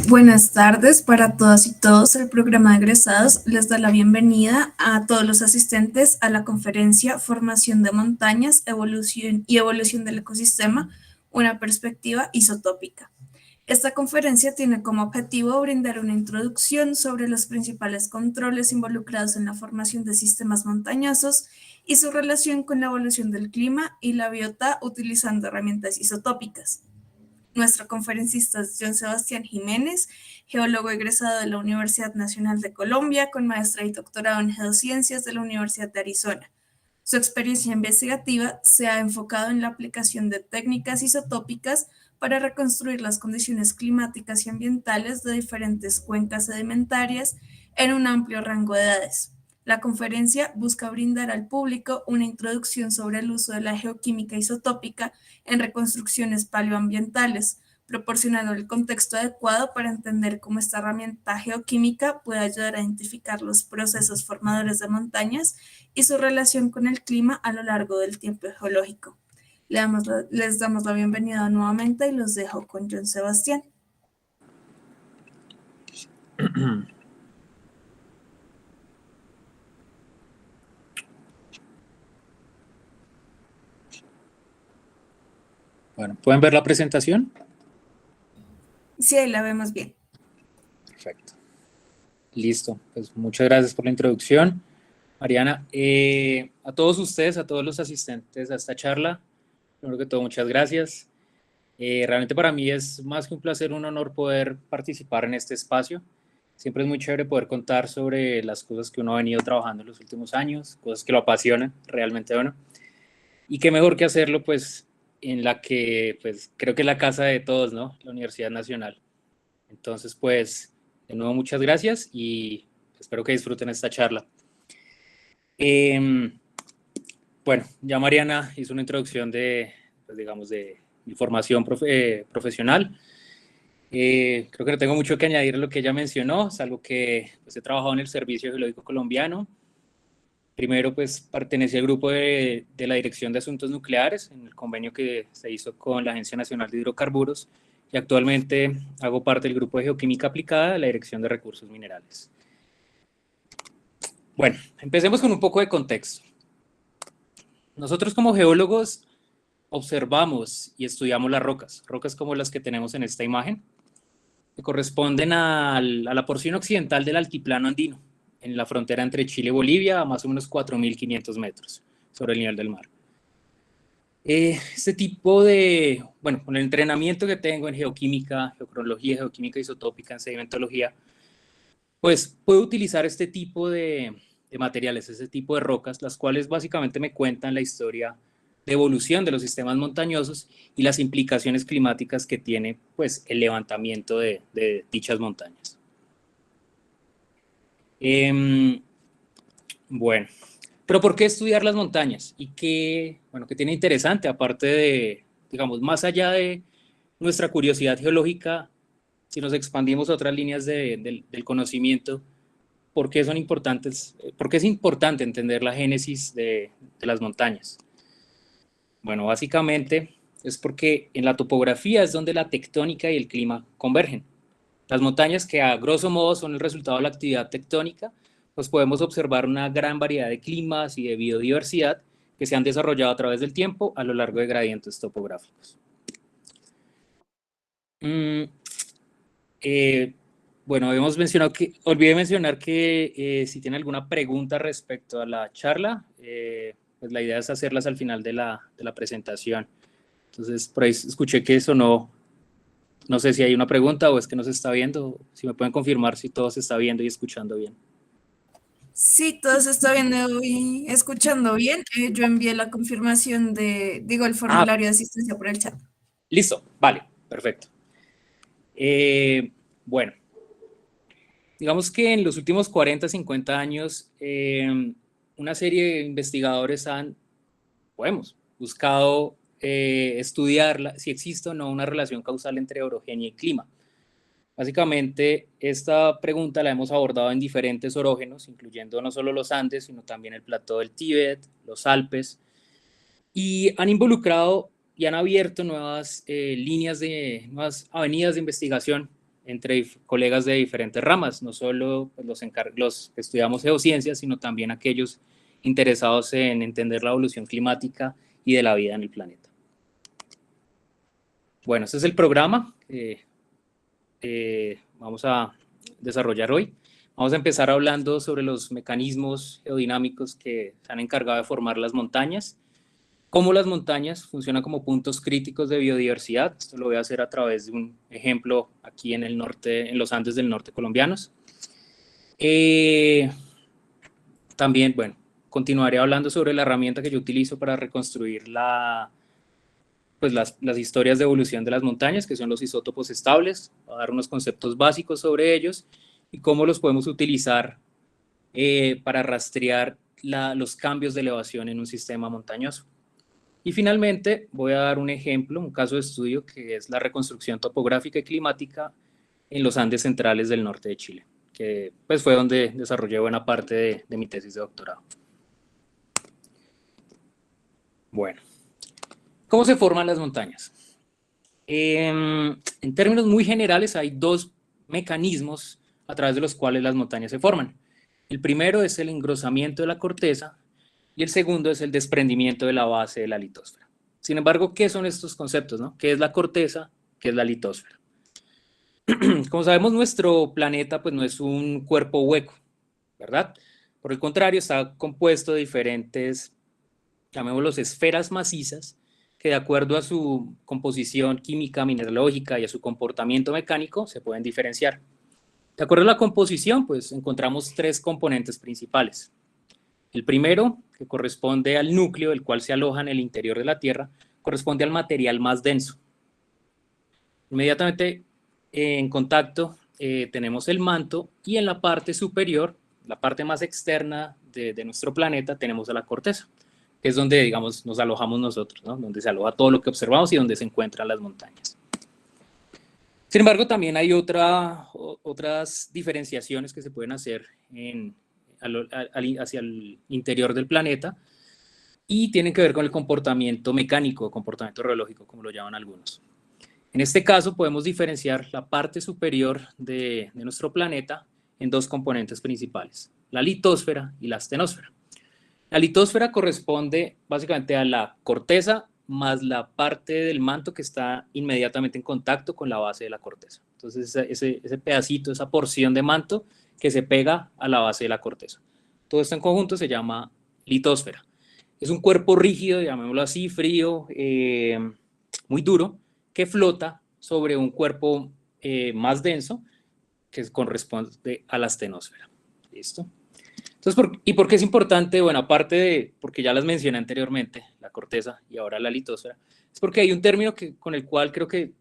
Buenas tardes para todas y todos. El programa de egresados les da la bienvenida a todos los asistentes a la conferencia Formación de montañas, evolución del ecosistema, una perspectiva isotópica. Esta conferencia tiene como objetivo brindar una introducción sobre los principales controles involucrados en la formación de sistemas montañosos y su relación con la evolución del clima y la biota utilizando herramientas isotópicas. Nuestro conferencista es John Sebastián Jiménez, geólogo egresado de la Universidad Nacional de Colombia, con maestría y doctorado en geociencias de la Universidad de Arizona. Su experiencia investigativa se ha enfocado en la aplicación de técnicas isotópicas para reconstruir las condiciones climáticas y ambientales de diferentes cuencas sedimentarias en un amplio rango de edades. La conferencia busca brindar al público una introducción sobre el uso de la geoquímica isotópica en reconstrucciones paleoambientales, proporcionando el contexto adecuado para entender cómo esta herramienta geoquímica puede ayudar a identificar los procesos formadores de montañas y su relación con el clima a lo largo del tiempo geológico. Les damos la bienvenida nuevamente y los dejo con John Sebastián. Bueno, ¿pueden ver la presentación? Sí, ahí la vemos bien. Perfecto. Listo, pues muchas gracias por la introducción, Mariana. A todos ustedes, a todos los asistentes a esta charla, primero que todo, muchas gracias. Realmente para mí es más que un placer, un honor poder participar en este espacio. Siempre es muy chévere poder contar sobre las cosas que uno ha venido trabajando en los últimos años, cosas que lo apasionan, realmente bueno. Y qué mejor que hacerlo, pues, en la que, pues, creo que es la casa de todos, ¿no? La Universidad Nacional. Entonces, pues, de nuevo, muchas gracias y espero que disfruten esta charla. Bueno, ya Mariana hizo una introducción de, pues, digamos, de mi formación profesional. Creo que no tengo mucho que añadir a lo que ella mencionó, salvo que pues, he trabajado en el Servicio Geológico Colombiano. Primero, pues, pertenecí al grupo de la Dirección de Asuntos Nucleares, en el convenio que se hizo con la Agencia Nacional de Hidrocarburos, y actualmente hago parte del grupo de Geoquímica Aplicada de la Dirección de Recursos Minerales. Bueno, empecemos con un poco de contexto. Nosotros como geólogos observamos y estudiamos las rocas como las que tenemos en esta imagen, que corresponden a la porción occidental del altiplano andino, en la frontera entre Chile y Bolivia, a más o menos 4.500 metros sobre el nivel del mar. Este tipo de, bueno, con el entrenamiento que tengo en geoquímica, geocronología, geoquímica isotópica, en sedimentología, pues puedo utilizar este tipo de materiales, este tipo de rocas, las cuales básicamente me cuentan la historia de evolución de los sistemas montañosos y las implicaciones climáticas que tiene pues, el levantamiento de dichas montañas. Bueno, pero ¿por qué estudiar las montañas? ¿Y qué tiene interesante, aparte de, digamos, más allá de nuestra curiosidad geológica, si nos expandimos a otras líneas del conocimiento, ¿por qué son importantes? ¿Por qué es importante entender la génesis de las montañas? Bueno, básicamente es porque en la topografía es donde la tectónica y el clima convergen. Las montañas, que a grosso modo son el resultado de la actividad tectónica, pues podemos observar una gran variedad de climas y de biodiversidad que se han desarrollado a través del tiempo a lo largo de gradientes topográficos. Bueno, olvidé mencionar que si tienen alguna pregunta respecto a la charla, pues la idea es hacerlas al final de la presentación. Entonces, por ahí escuché que eso no sé si hay una pregunta o es que no se está viendo, si me pueden confirmar si todo se está viendo y escuchando bien. Sí, todo se está viendo y escuchando bien. Yo envié la confirmación el formulario de asistencia por el chat. Listo, vale, perfecto. Bueno, digamos que en los últimos 40, 50 años, una serie de investigadores han buscado estudiar si existe o no una relación causal entre orogenia y clima. Básicamente, esta pregunta la hemos abordado en diferentes orógenos, incluyendo no solo los Andes, sino también el plató del Tíbet, los Alpes, y han involucrado y han abierto nuevas avenidas de investigación entre colegas de diferentes ramas, no solo pues, los que estudiamos geociencias, sino también aquellos interesados en entender la evolución climática y de la vida en el planeta. Bueno, este es el programa que vamos a desarrollar hoy. Vamos a empezar hablando sobre los mecanismos geodinámicos que se han encargado de formar las montañas, cómo las montañas funcionan como puntos críticos de biodiversidad. Esto lo voy a hacer a través de un ejemplo aquí en el norte, en los Andes del norte colombianos. También, bueno, continuaré hablando sobre la herramienta que yo utilizo para reconstruir las historias de evolución de las montañas, que son los isótopos estables. Voy a dar unos conceptos básicos sobre ellos y cómo los podemos utilizar para rastrear los cambios de elevación en un sistema montañoso. Y finalmente voy a dar un ejemplo, un caso de estudio, que es la reconstrucción topográfica y climática en los Andes centrales del norte de Chile, que pues, fue donde desarrollé buena parte de mi tesis de doctorado. Bueno, ¿cómo se forman las montañas? En términos muy generales, hay dos mecanismos a través de los cuales las montañas se forman. El primero es el engrosamiento de la corteza y el segundo es el desprendimiento de la base de la litosfera. Sin embargo, ¿qué son estos conceptos, no? ¿Qué es la corteza? ¿Qué es la litosfera? Como sabemos, nuestro planeta pues, no es un cuerpo hueco, ¿verdad? Por el contrario, está compuesto de diferentes, llamémoslos esferas macizas, que de acuerdo a su composición química, mineralógica y a su comportamiento mecánico se pueden diferenciar. De acuerdo a la composición, pues encontramos tres componentes principales. El primero, que corresponde al núcleo, el cual se aloja en el interior de la Tierra, corresponde al material más denso. Inmediatamente en contacto tenemos el manto y en la parte superior, la parte más externa de nuestro planeta, tenemos a la corteza, que es donde, digamos, nos alojamos nosotros, ¿no? Donde se aloja todo lo que observamos y donde se encuentran las montañas. Sin embargo, también hay otras diferenciaciones que se pueden hacer hacia el interior del planeta y tienen que ver con el comportamiento mecánico, comportamiento geológico, como lo llaman algunos. En este caso, podemos diferenciar la parte superior de nuestro planeta en dos componentes principales, la litosfera y la astenosfera. La litosfera corresponde básicamente a la corteza más la parte del manto que está inmediatamente en contacto con la base de la corteza. Entonces, ese pedacito, esa porción de manto que se pega a la base de la corteza. Todo esto en conjunto se llama litosfera. Es un cuerpo rígido, llamémoslo así, frío, muy duro, que flota sobre un cuerpo más denso que corresponde a la astenosfera. ¿Listo? Entonces, ¿y por qué es importante? Bueno, aparte de, porque ya las mencioné anteriormente, la corteza y ahora la litosfera, es porque hay un término con el cual creo que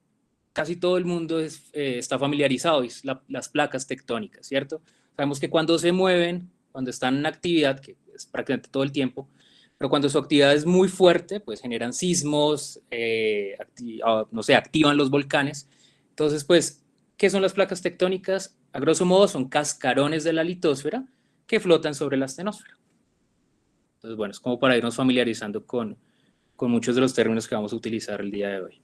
casi todo el mundo está familiarizado, es las placas tectónicas, ¿cierto? Sabemos que cuando se mueven, cuando están en actividad, que es prácticamente todo el tiempo, pero cuando su actividad es muy fuerte, pues generan sismos, no sé, activan los volcanes. Entonces, pues, ¿qué son las placas tectónicas? A grosso modo son cascarones de la litosfera que flotan sobre la astenosfera. Entonces, bueno, es como para irnos familiarizando con muchos de los términos que vamos a utilizar el día de hoy.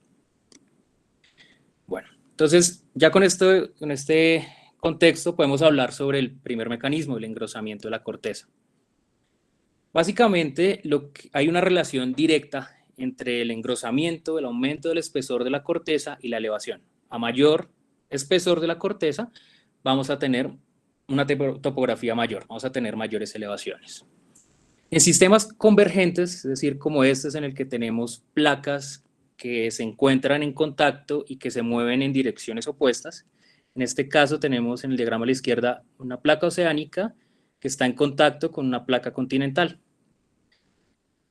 Bueno, entonces, ya con este contexto podemos hablar sobre el primer mecanismo, el engrosamiento de la corteza. Básicamente, hay una relación directa entre el engrosamiento, el aumento del espesor de la corteza y la elevación. A mayor espesor de la corteza, vamos a tener una topografía mayor, vamos a tener mayores elevaciones. En sistemas convergentes, es decir, como este es en el que tenemos placas que se encuentran en contacto y que se mueven en direcciones opuestas, en este caso tenemos en el diagrama a la izquierda una placa oceánica que está en contacto con una placa continental.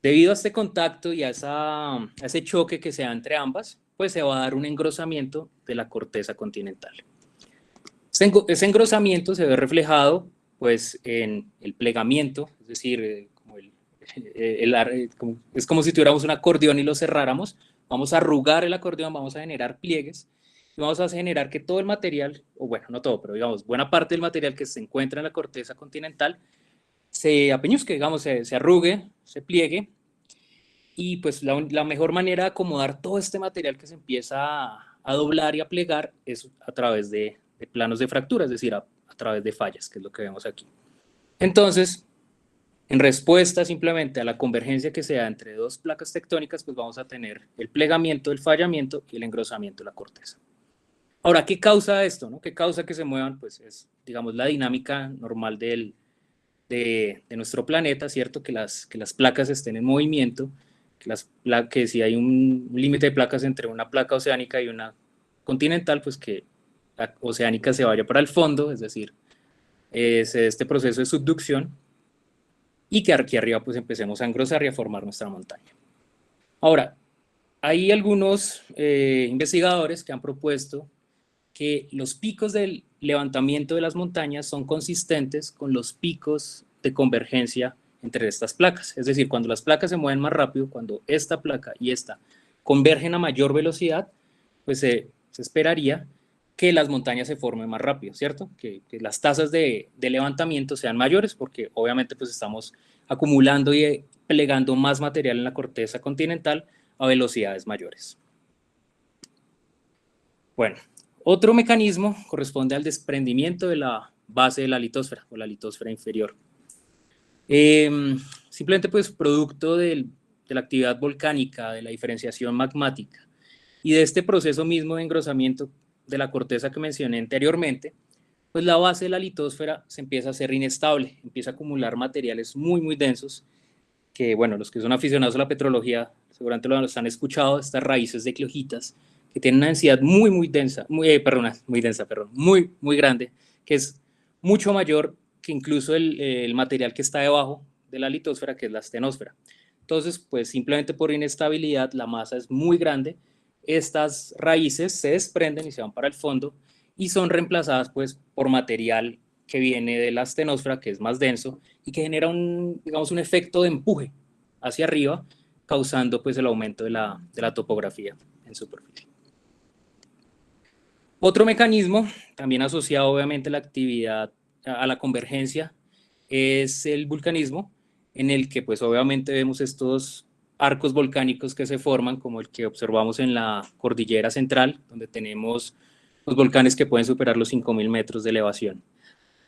Debido a este contacto y a ese choque que se da entre ambas, pues se va a dar un engrosamiento de la corteza continental. Ese engrosamiento se ve reflejado pues, en el plegamiento, es decir, es como si tuviéramos un acordeón y lo cerráramos. Vamos a arrugar el acordeón, vamos a generar pliegues y vamos a generar que todo el material, o bueno, no todo, pero digamos, buena parte del material que se encuentra en la corteza continental se apeñuzque, digamos, se arrugue, se pliegue. Y pues la mejor manera de acomodar todo este material que se empieza a doblar y a plegar es a través de planos de fractura, es decir, a través de fallas, que es lo que vemos aquí. Entonces, en respuesta simplemente a la convergencia que se da entre dos placas tectónicas, pues vamos a tener el plegamiento, el fallamiento y el engrosamiento de la corteza. Ahora, ¿qué causa esto, no? ¿Qué causa que se muevan? Pues es, digamos, la dinámica normal de nuestro planeta, ¿cierto? Que las placas estén en movimiento, que si hay un límite de placas entre una placa oceánica y una continental, pues que la oceánica se vaya para el fondo, es decir, este proceso de subducción, y que aquí arriba pues empecemos a engrosar y a formar nuestra montaña. Ahora, hay algunos investigadores que han propuesto que los picos del levantamiento de las montañas son consistentes con los picos de convergencia entre estas placas. Es decir, cuando las placas se mueven más rápido, cuando esta placa y esta convergen a mayor velocidad, pues se esperaría que las montañas se formen más rápido, ¿cierto? Que las tasas de levantamiento sean mayores, porque obviamente pues estamos acumulando y plegando más material en la corteza continental a velocidades mayores. Bueno, otro mecanismo corresponde al desprendimiento de la base de la litosfera o la litosfera inferior. Simplemente pues producto de la actividad volcánica, de la diferenciación magmática y de este proceso mismo de engrosamiento de la corteza que mencioné anteriormente, pues la base de la litosfera se empieza a hacer inestable, empieza a acumular materiales muy, muy densos, que bueno, los que son aficionados a la petrología seguramente lo han escuchado, estas raíces de cleogitas, que tienen una densidad muy, muy densa, muy grande, que es mucho mayor que incluso el material que está debajo de la litosfera, que es la astenosfera. Entonces, pues simplemente por inestabilidad, la masa es muy grande, estas raíces se desprenden y se van para el fondo y son reemplazadas pues por material que viene de la astenosfera, que es más denso y que genera digamos, un efecto de empuje hacia arriba, causando pues el aumento de la topografía en superficie. Otro mecanismo, también asociado obviamente a la actividad, a la convergencia, es el vulcanismo, en el que pues obviamente vemos estos arcos volcánicos que se forman, como el que observamos en la cordillera central, donde tenemos los volcanes que pueden superar los 5.000 metros de elevación.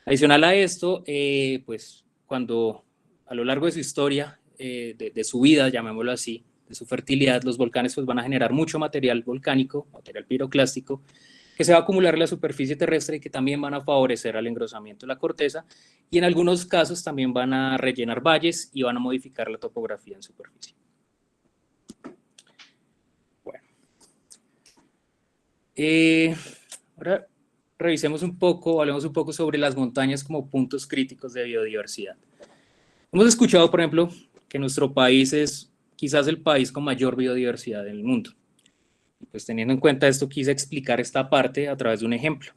Adicional a esto, pues cuando a lo largo de su historia, de su vida, llamémoslo así, de su fertilidad, los volcanes pues van a generar mucho material volcánico, material piroclástico, que se va a acumular en la superficie terrestre y que también van a favorecer al engrosamiento de la corteza y en algunos casos también van a rellenar valles y van a modificar la topografía en superficie. Bueno. Ahora revisemos un poco, hablemos un poco sobre las montañas como puntos críticos de biodiversidad. Hemos escuchado, por ejemplo, que nuestro país es quizás el país con mayor biodiversidad en el mundo. Pues teniendo en cuenta esto, quise explicar esta parte a través de un ejemplo.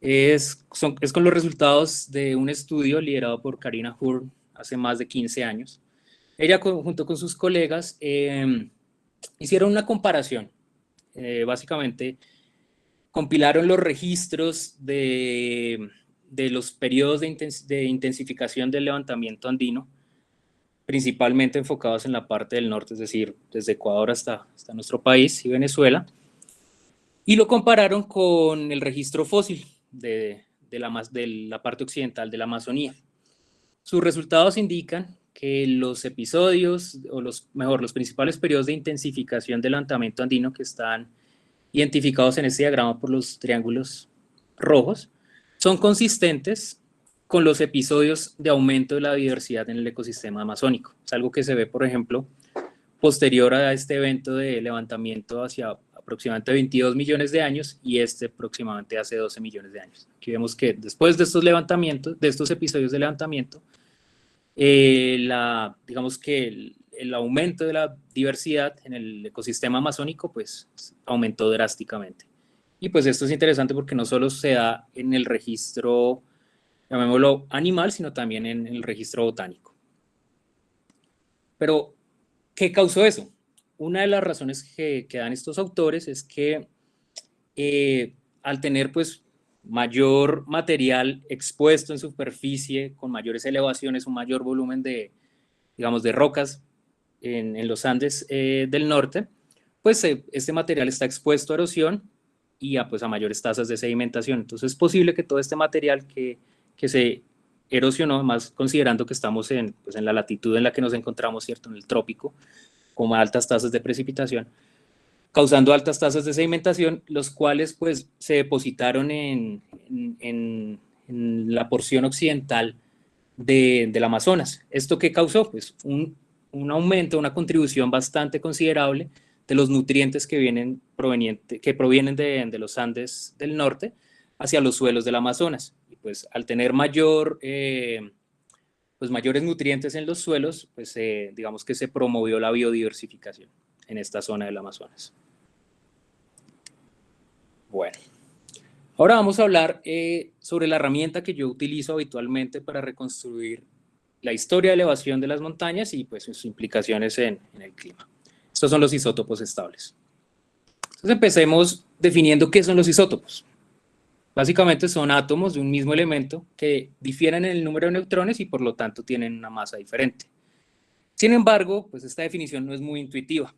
Es con los resultados de un estudio liderado por Karina Hurn hace más de 15 años. Ella, junto con sus colegas, hicieron una comparación. Básicamente, compilaron los registros de los periodos de intensificación del levantamiento andino, principalmente enfocados en la parte del norte, es decir, desde Ecuador hasta nuestro país y Venezuela, y lo compararon con el registro fósil de la parte occidental de la Amazonía. Sus resultados indican que los episodios, o los principales periodos de intensificación del levantamiento andino que están identificados en este diagrama por los triángulos rojos, son consistentes con los episodios de aumento de la diversidad en el ecosistema amazónico. Es algo que se ve, por ejemplo, posterior a este evento de levantamiento hacia aproximadamente 22 millones de años y aproximadamente hace 12 millones de años. Aquí vemos que después de estos levantamientos, de estos episodios de levantamiento, digamos que el aumento de la diversidad en el ecosistema amazónico pues aumentó drásticamente. Y pues esto es interesante porque no solo se da en el registro, llamémoslo animal, sino también en el registro botánico. Pero, ¿qué causó eso? Una de las razones que dan estos autores es que al tener pues mayor material expuesto en superficie, con mayores elevaciones, un mayor volumen de rocas en los Andes del norte, pues este material está expuesto a erosión y pues, a mayores tasas de sedimentación. Entonces es posible que todo este material que se erosionó, más considerando que estamos pues, en la latitud en la que nos encontramos, ¿cierto? En el trópico, con altas tasas de precipitación, causando altas tasas de sedimentación, los cuales pues se depositaron en la porción occidental del Amazonas. ¿Esto qué causó? Pues un aumento, una contribución bastante considerable de los nutrientes que provienen de los Andes del norte hacia los suelos del Amazonas. Y pues al tener pues mayores nutrientes en los suelos, pues digamos que se promovió la biodiversificación en esta zona del Amazonas. Bueno, ahora vamos a hablar sobre la herramienta que yo utilizo habitualmente para reconstruir la historia de elevación de las montañas y pues sus implicaciones en el clima. Estos son los isótopos estables. Entonces empecemos definiendo qué son los isótopos. Básicamente son átomos de un mismo elemento que difieren en el número de neutrones y por lo tanto tienen una masa diferente. Sin embargo, pues esta definición no es muy intuitiva.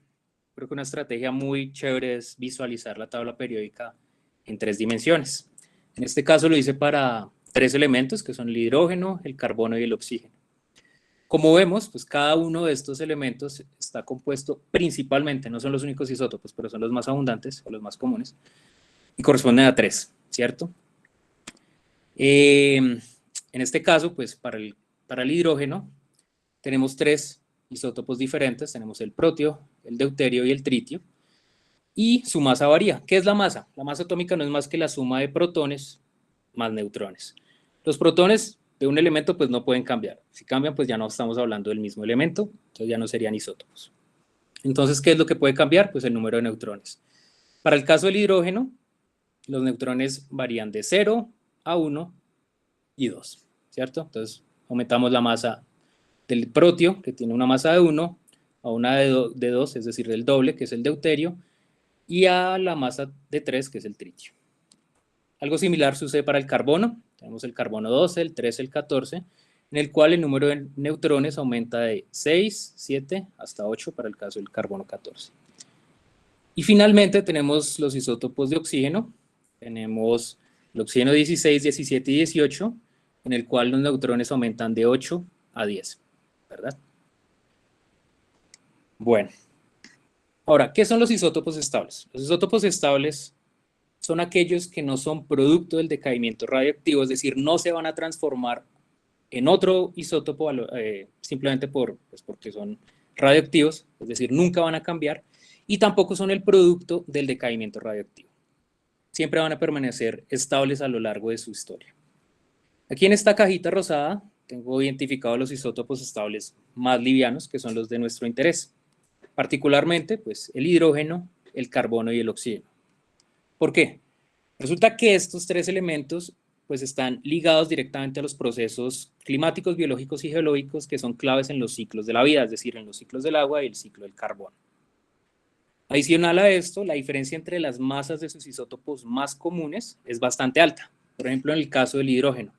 Creo que una estrategia muy chévere es visualizar la tabla periódica en 3 dimensiones. En este caso lo hice para 3 elementos que son el hidrógeno, el carbono y el oxígeno. Como vemos, pues cada uno de estos elementos está compuesto principalmente, no son los únicos isótopos, pero son los más abundantes o los más comunes, y corresponden a 3, ¿cierto? En este caso, pues para el hidrógeno tenemos 3 isótopos diferentes, tenemos el protio, el deuterio y el tritio, y su masa varía. ¿Qué es la masa? La masa atómica no es más que la suma de protones más neutrones. Los protones de un elemento pues no pueden cambiar. Si cambian, pues ya no estamos hablando del mismo elemento, entonces ya no serían isótopos. Entonces, ¿qué es lo que puede cambiar? Pues el número de neutrones. Para el caso del hidrógeno, los neutrones varían de 0 a 1 y 2, ¿cierto? Entonces, aumentamos la masa del protio, que tiene una masa de 1, a una de 2, es decir, del doble, que es el deuterio, y a la masa de 3, que es el tritio. Algo similar sucede para el carbono. Tenemos el carbono 12, el 13, el 14, en el cual el número de neutrones aumenta de 6, 7 hasta 8 para el caso del carbono 14. Y finalmente tenemos los isótopos de oxígeno. Tenemos el oxígeno 16, 17 y 18, en el cual los neutrones aumentan de 8 a 10, ¿verdad? Bueno, ahora, ¿qué son los isótopos estables? Los isótopos estables son aquellos que no son producto del decaimiento radioactivo, es decir, no se van a transformar en otro isótopo simplemente porque son radioactivos, es decir, nunca van a cambiar, y tampoco son el producto del decaimiento radioactivo. Siempre van a permanecer estables a lo largo de su historia. Aquí en esta cajita rosada tengo identificados los isótopos estables más livianos, que son los de nuestro interés. Particularmente, pues, el hidrógeno, el carbono y el oxígeno. ¿Por qué? Resulta que estos 3 elementos pues, están ligados directamente a los procesos climáticos, biológicos y geológicos que son claves en los ciclos de la vida, es decir, en los ciclos del agua y el ciclo del carbono. Adicional a esto, la diferencia entre las masas de sus isótopos más comunes es bastante alta. Por ejemplo, en el caso del hidrógeno.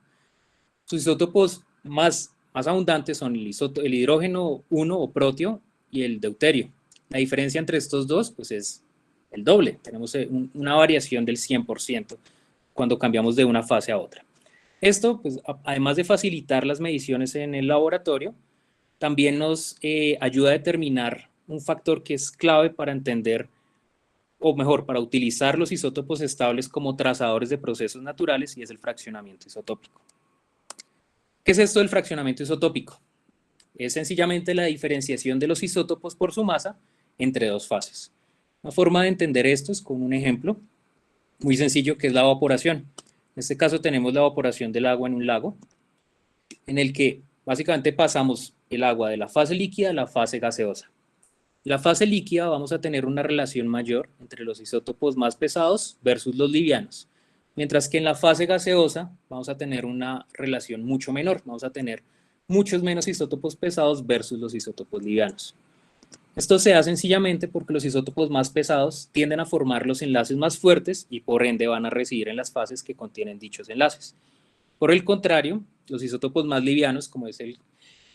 Sus isótopos más abundantes son el hidrógeno 1 o protio y el deuterio. La diferencia entre estos dos pues, es el doble. Tenemos una variación del 100% cuando cambiamos de una fase a otra. Esto, pues, además de facilitar las mediciones en el laboratorio, también nos ayuda a determinar un factor que es clave para entender, o mejor, para utilizar los isótopos estables como trazadores de procesos naturales, y es el fraccionamiento isotópico. ¿Qué es esto del fraccionamiento isotópico? Es sencillamente la diferenciación de los isótopos por su masa entre 2 fases. Una forma de entender esto es con un ejemplo muy sencillo que es la evaporación. En este caso tenemos la evaporación del agua en un lago, en el que básicamente pasamos el agua de la fase líquida a la fase gaseosa. En la fase líquida vamos a tener una relación mayor entre los isótopos más pesados versus los livianos, mientras que en la fase gaseosa vamos a tener una relación mucho menor, vamos a tener muchos menos isótopos pesados versus los isótopos livianos. Esto se da sencillamente porque los isótopos más pesados tienden a formar los enlaces más fuertes y por ende van a residir en las fases que contienen dichos enlaces. Por el contrario, los isótopos más livianos, como es el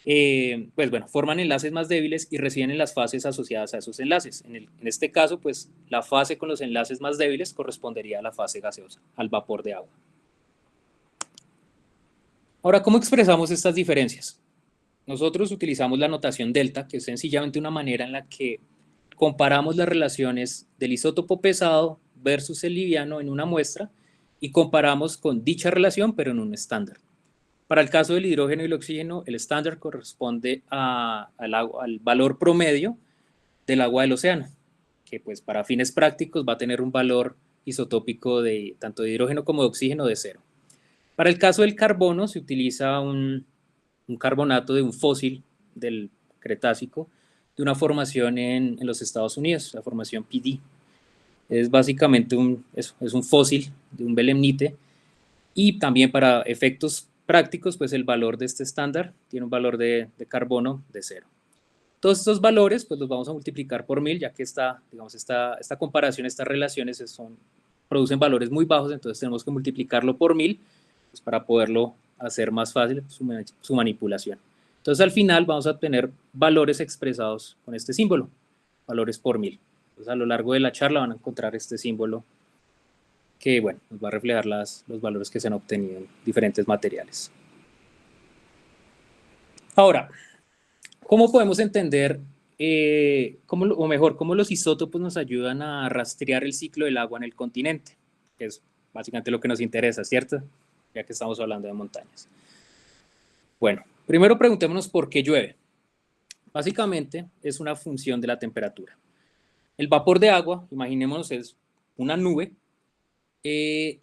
pues bueno, forman enlaces más débiles y reciben en las fases asociadas a esos enlaces. En este caso, pues la fase con los enlaces más débiles correspondería a la fase gaseosa, al vapor de agua. Ahora, ¿cómo expresamos estas diferencias? Nosotros utilizamos la notación delta, que es sencillamente una manera en la que comparamos las relaciones del isótopo pesado versus el liviano en una muestra y comparamos con dicha relación, pero en un estándar. Para el caso del hidrógeno y el oxígeno, el estándar corresponde al valor promedio del agua del océano, que pues para fines prácticos va a tener un valor isotópico de tanto de hidrógeno como de oxígeno de 0. Para el caso del carbono se utiliza un carbonato de un fósil del Cretácico de una formación en los Estados Unidos, la formación PD. Es básicamente es un fósil de un belemnite y también para efectos prácticos, pues el valor de este estándar tiene un valor de carbono de 0. Todos estos valores, pues los vamos a multiplicar por 1000, ya que esta comparación, estas relaciones producen valores muy bajos, entonces tenemos que multiplicarlo por 1000 pues, para poderlo hacer más fácil su manipulación. Entonces al final vamos a obtener valores expresados con este símbolo, valores por 1000. Entonces a lo largo de la charla van a encontrar este símbolo que, bueno, nos va a reflejar los valores que se han obtenido en diferentes materiales. Ahora, ¿cómo podemos entender, cómo los isótopos nos ayudan a rastrear el ciclo del agua en el continente? Que es básicamente lo que nos interesa, ¿cierto? Ya que estamos hablando de montañas. Bueno, primero preguntémonos por qué llueve. Básicamente es una función de la temperatura. El vapor de agua, imaginémonos, es una nube,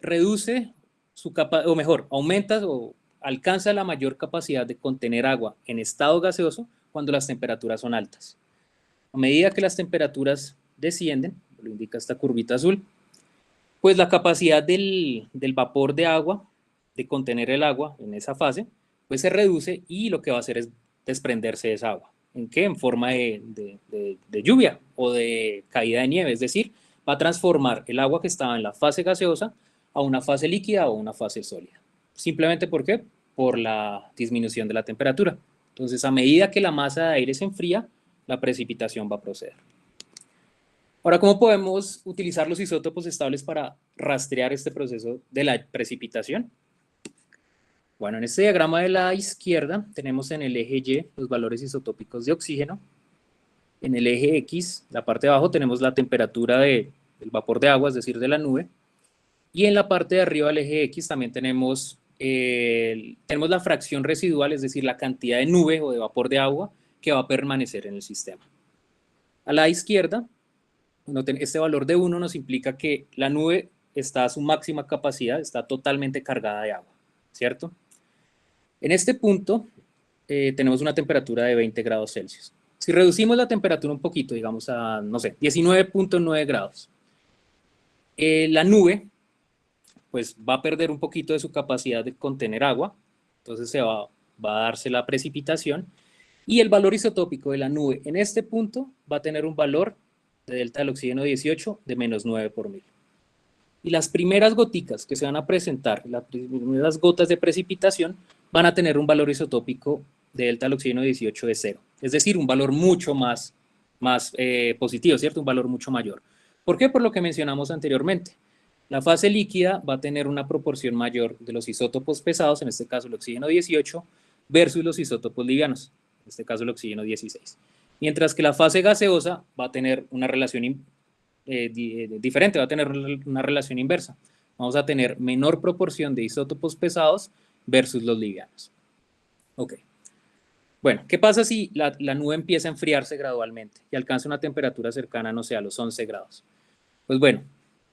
reduce su capacidad, o mejor, aumenta o alcanza la mayor capacidad de contener agua en estado gaseoso cuando las temperaturas son altas. A medida que las temperaturas descienden, lo indica esta curvita azul, pues la capacidad del vapor de agua, de contener el agua en esa fase, pues se reduce y lo que va a hacer es desprenderse de esa agua. ¿En qué? En forma de lluvia o de caída de nieve, es decir, va a transformar el agua que estaba en la fase gaseosa a una fase líquida o una fase sólida. Simplemente ¿por qué? Por la disminución de la temperatura. Entonces, a medida que la masa de aire se enfría, la precipitación va a proceder. Ahora, ¿cómo podemos utilizar los isótopos estables para rastrear este proceso de la precipitación? Bueno, en este diagrama de la izquierda tenemos en el eje Y los valores isotópicos de oxígeno. En el eje X, la parte de abajo, tenemos la temperatura del vapor de agua, es decir, de la nube. Y en la parte de arriba del eje X también tenemos la fracción residual, es decir, la cantidad de nube o de vapor de agua que va a permanecer en el sistema. A la izquierda, este valor de 1 nos implica que la nube está a su máxima capacidad, está totalmente cargada de agua, ¿cierto? En este punto tenemos una temperatura de 20 grados Celsius. Si reducimos la temperatura un poquito, digamos a, no sé, 19.9 grados, la nube pues va a perder un poquito de su capacidad de contener agua, entonces va a darse la precipitación y el valor isotópico de la nube en este punto va a tener un valor de delta del oxígeno 18 de menos 9 por 1000. Y las primeras goticas que se van a presentar, las primeras gotas de precipitación, van a tener un valor isotópico de delta del oxígeno 18 de 0. Es decir, un valor mucho más positivo, ¿cierto? Un valor mucho mayor. ¿Por qué? Por lo que mencionamos anteriormente. La fase líquida va a tener una proporción mayor de los isótopos pesados, en este caso el oxígeno 18, versus los isótopos livianos, en este caso el oxígeno 16. Mientras que la fase gaseosa va a tener una relación diferente, va a tener una relación inversa. Vamos a tener menor proporción de isótopos pesados versus los livianos. Ok. Bueno, ¿qué pasa si la nube empieza a enfriarse gradualmente y alcanza una temperatura cercana, no sé, a los 11 grados? Pues bueno,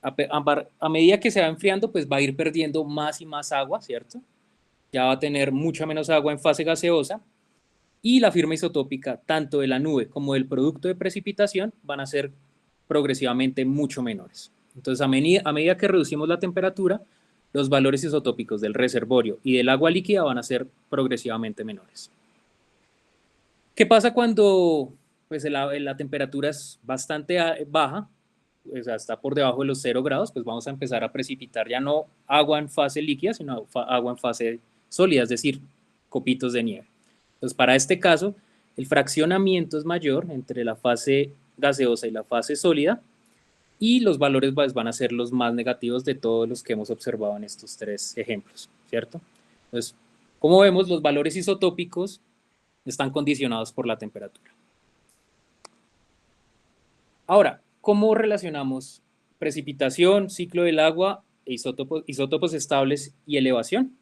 a medida que se va enfriando, pues va a ir perdiendo más y más agua, ¿cierto? Ya va a tener mucha menos agua en fase gaseosa y la firma isotópica, tanto de la nube como del producto de precipitación, van a ser progresivamente mucho menores. Entonces, a medida que reducimos la temperatura, los valores isotópicos del reservorio y del agua líquida van a ser progresivamente menores. ¿Qué pasa cuando pues, la temperatura es bastante baja? O sea, está por debajo de los 0 grados, pues vamos a empezar a precipitar ya no agua en fase líquida, sino agua en fase sólida, es decir, copitos de nieve. Entonces, para este caso, el fraccionamiento es mayor entre la fase gaseosa y la fase sólida, y los valores van a ser los más negativos de todos los que hemos observado en estos tres ejemplos, ¿cierto? Entonces, como vemos, los valores isotópicos están condicionados por la temperatura. Ahora, ¿cómo relacionamos precipitación, ciclo del agua, isótopos estables y elevación?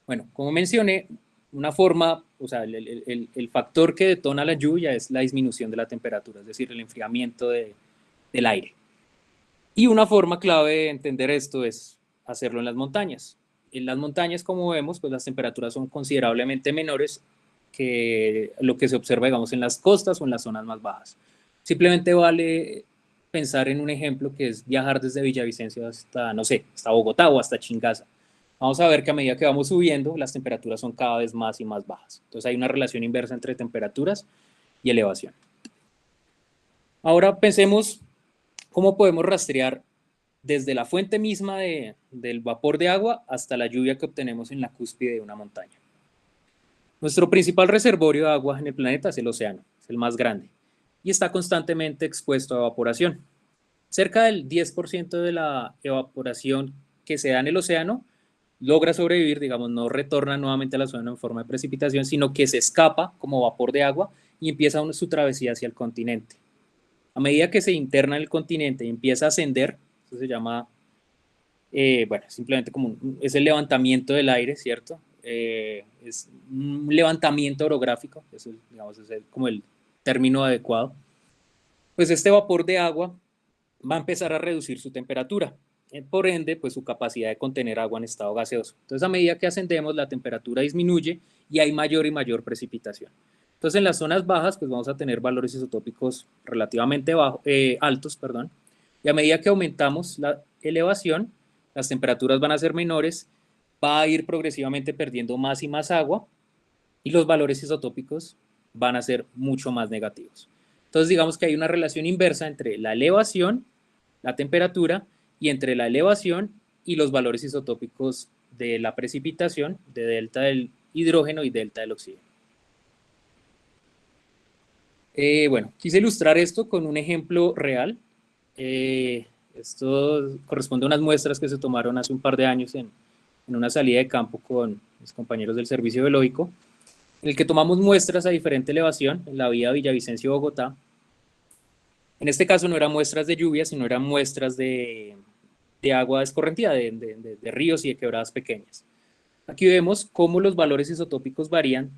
Bueno, como mencioné, una forma, o sea, el factor que detona la lluvia es la disminución de la temperatura, es decir, el enfriamiento del aire. Y una forma clave de entender esto es hacerlo en las montañas. En las montañas, como vemos, pues las temperaturas son considerablemente menores que lo que se observa, digamos, en las costas o en las zonas más bajas. Simplemente vale pensar en un ejemplo que es viajar desde Villavicencio hasta, no sé, hasta Bogotá o hasta Chingaza. Vamos a ver que a medida que vamos subiendo, las temperaturas son cada vez más y más bajas. Entonces hay una relación inversa entre temperaturas y elevación. Ahora pensemos cómo podemos rastrear desde la fuente misma del vapor de agua hasta la lluvia que obtenemos en la cúspide de una montaña. Nuestro principal reservorio de agua en el planeta es el océano, es el más grande, y está constantemente expuesto a evaporación. Cerca del 10% de la evaporación que se da en el océano logra sobrevivir, digamos, no retorna nuevamente a la zona en forma de precipitación, sino que se escapa como vapor de agua y empieza su travesía hacia el continente. A medida que se interna en el continente y empieza a ascender, eso se llama, bueno, simplemente como es el levantamiento del aire, ¿cierto? Es un levantamiento orográfico, eso digamos, es como el término adecuado. Pues este vapor de agua va a empezar a reducir su temperatura, por ende, pues su capacidad de contener agua en estado gaseoso. Entonces, a medida que ascendemos, la temperatura disminuye y hay mayor y mayor precipitación. Entonces, en las zonas bajas, pues vamos a tener valores isotópicos relativamente altos, perdón, y a medida que aumentamos la elevación, las temperaturas van a ser menores, va a ir progresivamente perdiendo más y más agua, y los valores isotópicos van a ser mucho más negativos. Entonces, digamos que hay una relación inversa entre la elevación, la temperatura, y entre la elevación y los valores isotópicos de la precipitación, de delta del hidrógeno y delta del oxígeno. Bueno, quise ilustrar esto con un ejemplo real. Esto corresponde a unas muestras que se tomaron hace un par de años en una salida de campo con mis compañeros del servicio biológico, en el que tomamos muestras a diferente elevación en la vía Villavicencio-Bogotá. En este caso no eran muestras de lluvia, sino eran muestras de agua escorrentida, de ríos y de quebradas pequeñas. Aquí vemos cómo los valores isotópicos varían,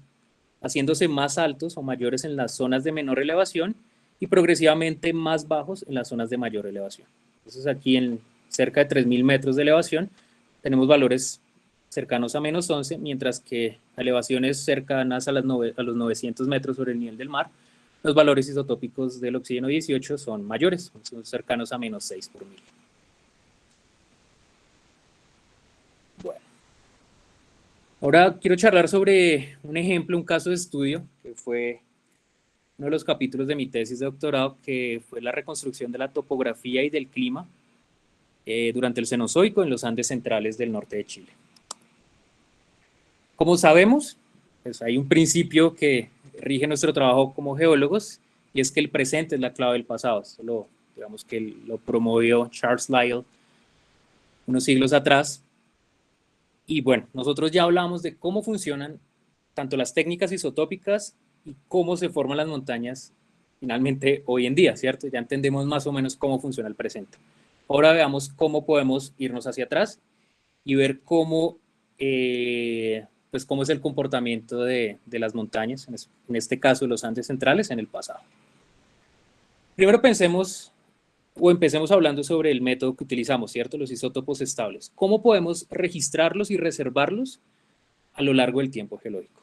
haciéndose más altos o mayores en las zonas de menor elevación y progresivamente más bajos en las zonas de mayor elevación. Entonces aquí en cerca de 3.000 metros de elevación tenemos valores cercanos a menos 11, mientras que a elevaciones cercanas a los 900 metros sobre el nivel del mar, los valores isotópicos del oxígeno 18 son mayores, son cercanos a menos 6 por mil. Bueno, ahora quiero charlar sobre un ejemplo, un caso de estudio, que fue uno de los capítulos de mi tesis de doctorado, que fue la reconstrucción de la topografía y del clima durante el Cenozoico en los Andes centrales del norte de Chile. Como sabemos, pues hay un principio que rige nuestro trabajo como geólogos, y es que el presente es la clave del pasado. Esto digamos que lo promovió Charles Lyell unos siglos atrás. Y bueno, nosotros ya hablamos de cómo funcionan tanto las técnicas isotópicas y cómo se forman las montañas finalmente hoy en día, ¿cierto? Ya entendemos más o menos cómo funciona el presente. Ahora veamos cómo podemos irnos hacia atrás y ver cómo, pues cómo es el comportamiento de las montañas, en este caso los Andes centrales, en el pasado. Primero empecemos hablando sobre el método que utilizamos, ¿cierto? Los isótopos estables. ¿Cómo podemos registrarlos y reservarlos a lo largo del tiempo geológico?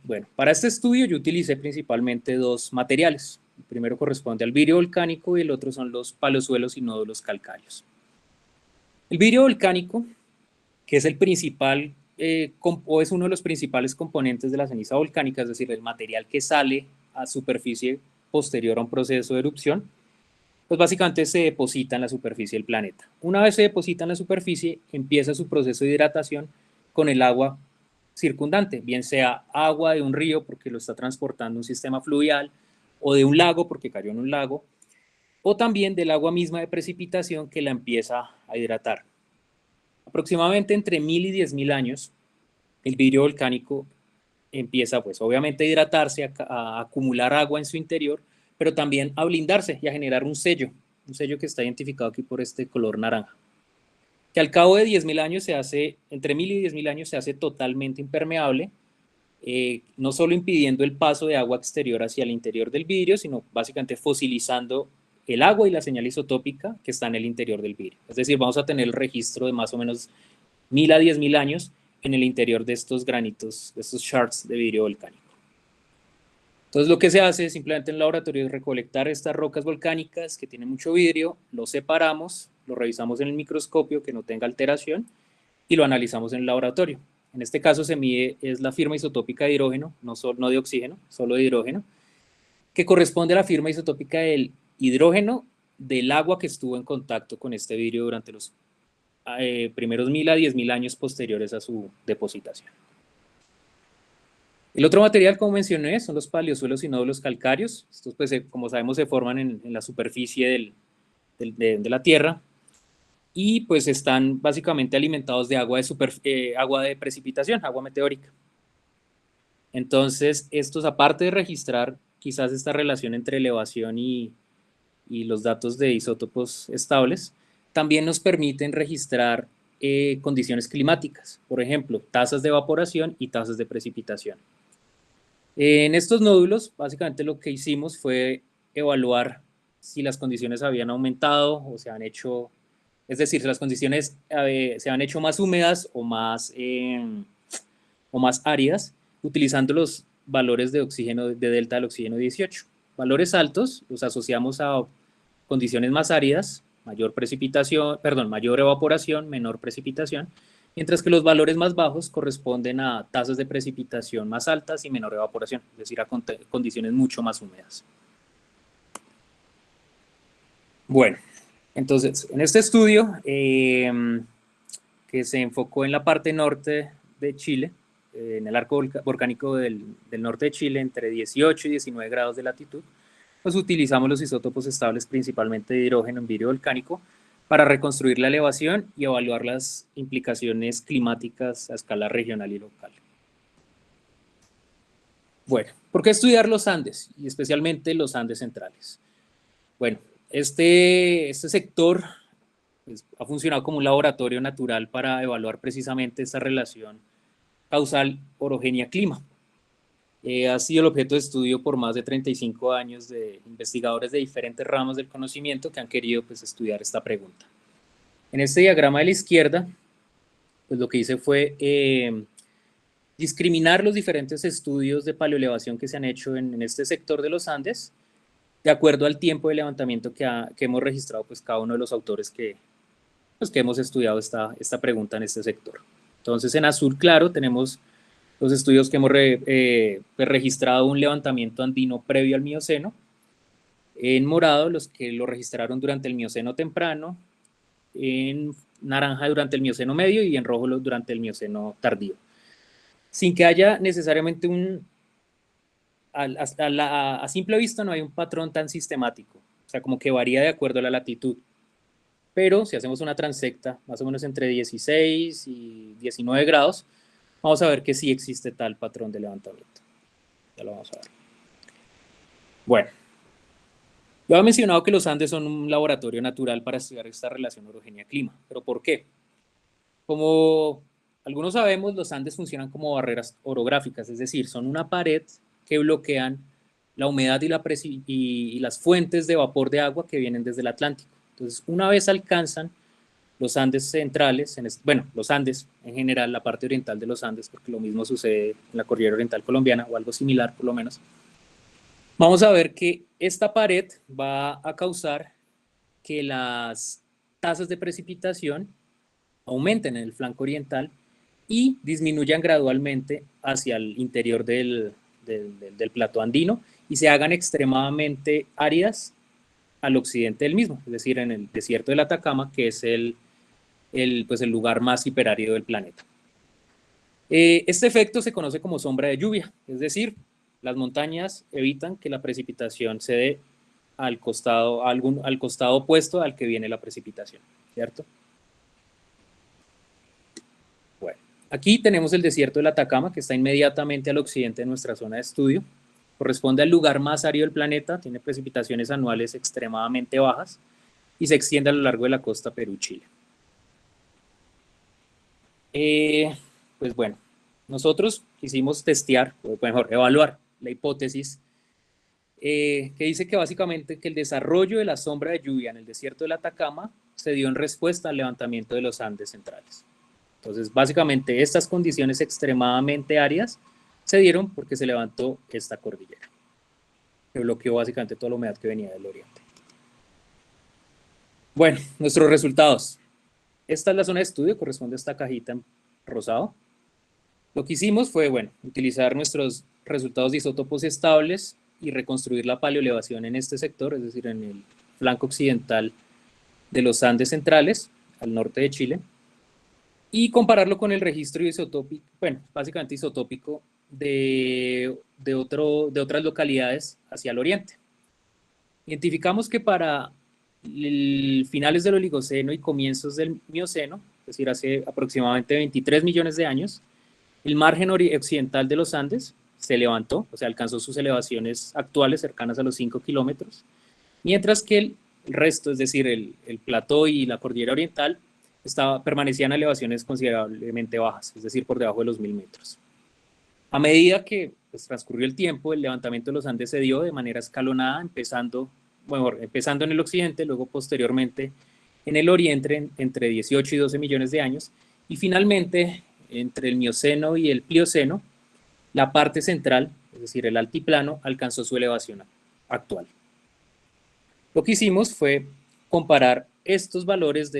Bueno, para este estudio yo utilicé principalmente dos materiales. El primero corresponde al vidrio volcánico y el otro son los palosuelos y nódulos calcáreos. El vidrio volcánico, que es el principal, o es uno de los principales componentes de la ceniza volcánica, es decir, el material que sale a superficie posterior a un proceso de erupción, pues básicamente se deposita en la superficie del planeta. Una vez se deposita en la superficie, empieza su proceso de hidratación con el agua circundante, bien sea agua de un río porque lo está transportando un sistema fluvial, o de un lago porque cayó en un lago, o también del agua misma de precipitación que la empieza a hidratar. Aproximadamente entre 1000 y 10.000 años, el vidrio volcánico empieza pues obviamente a hidratarse, a acumular agua en su interior, pero también a blindarse y a generar un sello que está identificado aquí por este color naranja, que al cabo de 10.000 años se hace, entre 1000 y 10.000 años se hace totalmente impermeable, no solo impidiendo el paso de agua exterior hacia el interior del vidrio, sino básicamente fosilizando el agua y la señal isotópica que está en el interior del vidrio. Es decir, vamos a tener el registro de más o menos 1000 a 10.000 años en el interior de estos granitos, de estos shards de vidrio volcánico. Entonces lo que se hace simplemente en el laboratorio es recolectar estas rocas volcánicas que tienen mucho vidrio, lo separamos, lo revisamos en el microscopio que no tenga alteración y lo analizamos en el laboratorio. En este caso se mide es la firma isotópica de hidrógeno, no de oxígeno, solo de hidrógeno, que corresponde a la firma isotópica del hidrógeno del agua que estuvo en contacto con este vidrio durante los primeros 1000 a 10.000 años posteriores a su depositación. El otro material, como mencioné, son los paleosuelos y nódulos calcáreos. Estos, pues, como sabemos, se forman en la superficie de la Tierra y pues están básicamente alimentados de agua de precipitación, agua meteórica. Entonces, estos, aparte de registrar quizás esta relación entre elevación y los datos de isótopos estables, también nos permiten registrar condiciones climáticas, por ejemplo, tasas de evaporación y tasas de precipitación. En estos nódulos, básicamente lo que hicimos fue evaluar si las condiciones habían aumentado o se han hecho, es decir, si las condiciones se han hecho más húmedas o más áridas, utilizando los valores de oxígeno, de delta del oxígeno 18. Valores altos los asociamos a condiciones más áridas, mayor evaporación, menor precipitación, mientras que los valores más bajos corresponden a tasas de precipitación más altas y menor evaporación, es decir, a condiciones mucho más húmedas. Bueno, entonces, en este estudio, que se enfocó en la parte norte de Chile, en el arco volcánico del norte de Chile, entre 18 y 19 grados de latitud, pues utilizamos los isótopos estables principalmente de hidrógeno en vidrio volcánico para reconstruir la elevación y evaluar las implicaciones climáticas a escala regional y local. Bueno, ¿por qué estudiar los Andes? Y especialmente los Andes centrales. Bueno, este sector pues, ha funcionado como un laboratorio natural para evaluar precisamente esta relación causal orogenia-clima. Ha sido el objeto de estudio por más de 35 años de investigadores de diferentes ramas del conocimiento que han querido pues, estudiar esta pregunta. En este diagrama de la izquierda, pues lo que hice fue discriminar los diferentes estudios de paleoelevación que se han hecho en este sector de los Andes, de acuerdo al tiempo de levantamiento que hemos registrado pues, cada uno de los autores que hemos estudiado esta pregunta en este sector. Entonces, en azul claro tenemos los estudios que hemos registrado un levantamiento andino previo al Mioceno, en morado los que lo registraron durante el Mioceno temprano, en naranja durante el Mioceno medio y en rojo durante el Mioceno tardío. Sin que haya necesariamente a simple vista no hay un patrón tan sistemático, o sea, como que varía de acuerdo a la latitud. Pero si hacemos una transecta más o menos entre 16 y 19 grados, vamos a ver que sí existe tal patrón de levantamiento. Ya lo vamos a ver. Bueno, yo había mencionado que los Andes son un laboratorio natural para estudiar esta relación orogenia-clima. ¿Pero por qué? Como algunos sabemos, los Andes funcionan como barreras orográficas, es decir, son una pared que bloquean la humedad y las fuentes de vapor de agua que vienen desde el Atlántico. Entonces, una vez alcanzan los Andes centrales, los Andes en general, la parte oriental de los Andes, porque lo mismo sucede en la cordillera oriental colombiana, o algo similar por lo menos, vamos a ver que esta pared va a causar que las tasas de precipitación aumenten en el flanco oriental y disminuyan gradualmente hacia el interior del plato andino y se hagan extremadamente áridas al occidente del mismo, es decir, en el desierto del Atacama, que es el lugar más hiperárido del planeta. Este efecto se conoce como sombra de lluvia, es decir, las montañas evitan que la precipitación se dé al costado, al costado opuesto al que viene la precipitación, ¿cierto? Bueno, aquí tenemos el desierto del Atacama, que está inmediatamente al occidente de nuestra zona de estudio. Corresponde al lugar más árido del planeta, tiene precipitaciones anuales extremadamente bajas y se extiende a lo largo de la costa Perú-Chile. Pues bueno, nosotros quisimos testear, o mejor, evaluar la hipótesis que dice que básicamente que el desarrollo de la sombra de lluvia en el desierto del Atacama se dio en respuesta al levantamiento de los Andes centrales. Entonces, básicamente, estas condiciones extremadamente áridas se dieron porque se levantó esta cordillera, que bloqueó básicamente toda la humedad que venía del oriente. Bueno, nuestros resultados. Esta es la zona de estudio, corresponde a esta cajita en rosado. Lo que hicimos fue, bueno, utilizar nuestros resultados de isótopos estables y reconstruir la paleoelevación en este sector, es decir, en el flanco occidental de los Andes centrales, al norte de Chile, y compararlo con el registro isotópico, bueno, básicamente isotópico de otras localidades hacia el oriente. Identificamos que para finales del Oligoceno y comienzos del Mioceno, es decir, hace aproximadamente 23 millones de años, el margen occidental de los Andes se levantó, o sea, alcanzó sus elevaciones actuales cercanas a los 5 kilómetros, mientras que el resto, es decir, el plató y la cordillera oriental, permanecían a elevaciones considerablemente bajas, es decir, por debajo de los 1000 metros. A medida que pues, transcurrió el tiempo, el levantamiento de los Andes se dio de manera escalonada, empezando en el occidente, luego posteriormente en el oriente entre 18 y 12 millones de años, y finalmente entre el Mioceno y el Plioceno, la parte central, es decir, el altiplano, alcanzó su elevación actual. Lo que hicimos fue comparar estos valores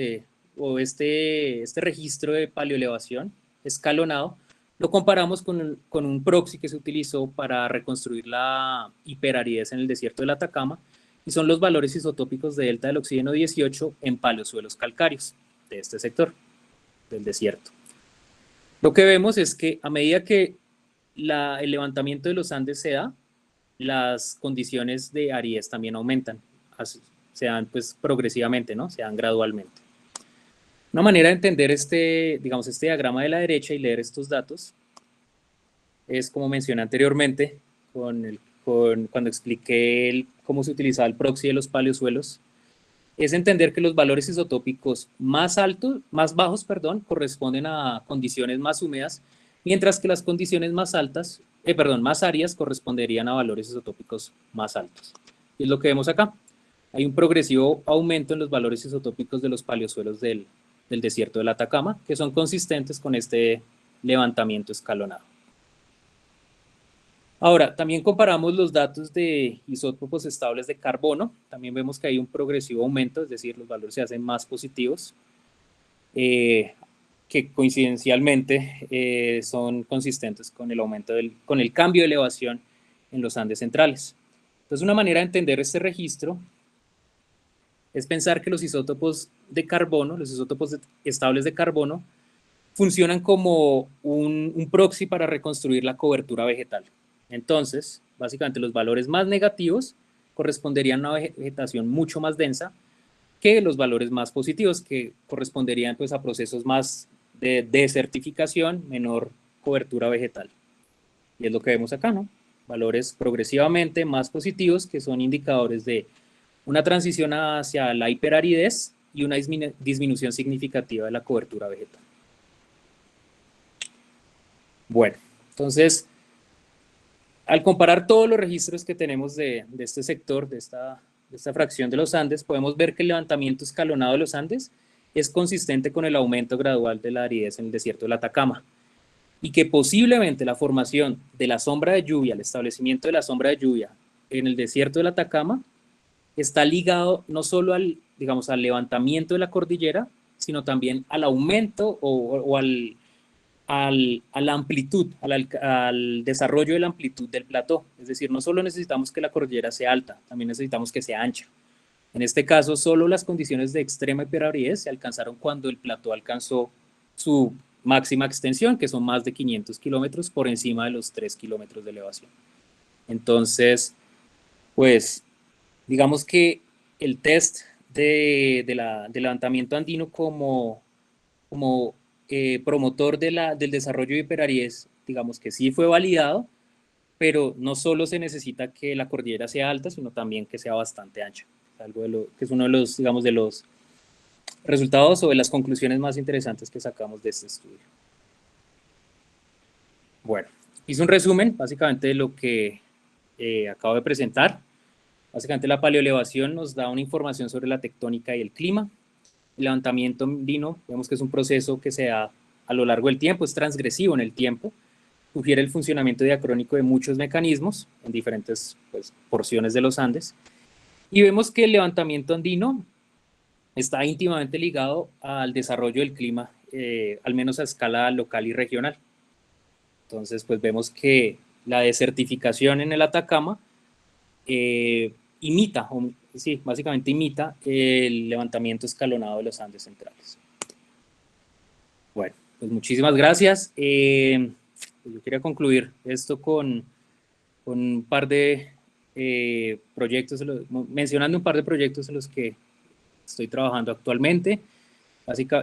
o este registro de paleoelevación escalonado, lo comparamos con un proxy que se utilizó para reconstruir la hiperaridez en el desierto del Atacama, y son los valores isotópicos de delta del oxígeno 18 en paleosuelos calcáreos de este sector del desierto. Lo que vemos es que a medida que el levantamiento de los Andes se da, las condiciones de aridez también aumentan, se dan pues progresivamente, ¿no? Se dan gradualmente. Una manera de entender este diagrama de la derecha y leer estos datos es, como mencioné anteriormente, cuando expliqué cómo se utilizaba el proxy de los paleosuelos, es entender que los valores isotópicos más bajos, corresponden a condiciones más húmedas, mientras que las condiciones más áridas corresponderían a valores isotópicos más altos. Y es lo que vemos acá. Hay un progresivo aumento en los valores isotópicos de los paleosuelos del desierto del Atacama, que son consistentes con este levantamiento escalonado. Ahora, también comparamos los datos de isótopos estables de carbono. También vemos que hay un progresivo aumento, es decir, los valores se hacen más positivos, que coincidencialmente son consistentes con con el cambio de elevación en los Andes centrales. Entonces, una manera de entender este registro es pensar que los isótopos de carbono, los isótopos estables de carbono, funcionan como un proxy para reconstruir la cobertura vegetal. Entonces, básicamente los valores más negativos corresponderían a una vegetación mucho más densa que los valores más positivos, que corresponderían pues, a procesos más de desertificación, menor cobertura vegetal. Y es lo que vemos acá, ¿no? Valores progresivamente más positivos, que son indicadores de una transición hacia la hiperaridez y una disminución significativa de la cobertura vegetal. Bueno, entonces, al comparar todos los registros que tenemos de este sector, de esta fracción de los Andes, podemos ver que el levantamiento escalonado de los Andes es consistente con el aumento gradual de la aridez en el desierto del Atacama, y que posiblemente la formación de la sombra de lluvia, el establecimiento de la sombra de lluvia en el desierto del Atacama, está ligado no solo al levantamiento de la cordillera, sino también al aumento o a la amplitud, al desarrollo de la amplitud del plató. Es decir, no solo necesitamos que la cordillera sea alta, también necesitamos que sea ancha. En este caso, solo las condiciones de extrema hiperaridez se alcanzaron cuando el plató alcanzó su máxima extensión, que son más de 500 kilómetros por encima de los 3 kilómetros de elevación. Entonces, pues, digamos que el test de levantamiento andino como promotor del desarrollo de hiperariés, digamos que sí fue validado, pero no solo se necesita que la cordillera sea alta, sino también que sea bastante ancha. Algo que es uno de los, digamos, de los resultados o de las conclusiones más interesantes que sacamos de este estudio. Bueno, hice un resumen básicamente de lo que acabo de presentar. Básicamente la paleoelevación nos da una información sobre la tectónica y el clima. El levantamiento andino, vemos que es un proceso que se da a lo largo del tiempo, es transgresivo en el tiempo, sugiere el funcionamiento diacrónico de muchos mecanismos en diferentes pues, porciones de los Andes. Y vemos que el levantamiento andino está íntimamente ligado al desarrollo del clima, al menos a escala local y regional. Entonces, pues vemos que la desertificación en el Atacama imita, sí, básicamente imita el levantamiento escalonado de los Andes centrales. Bueno, pues muchísimas gracias. Yo quería concluir esto con un par de proyectos, mencionando un par de proyectos en los que estoy trabajando actualmente,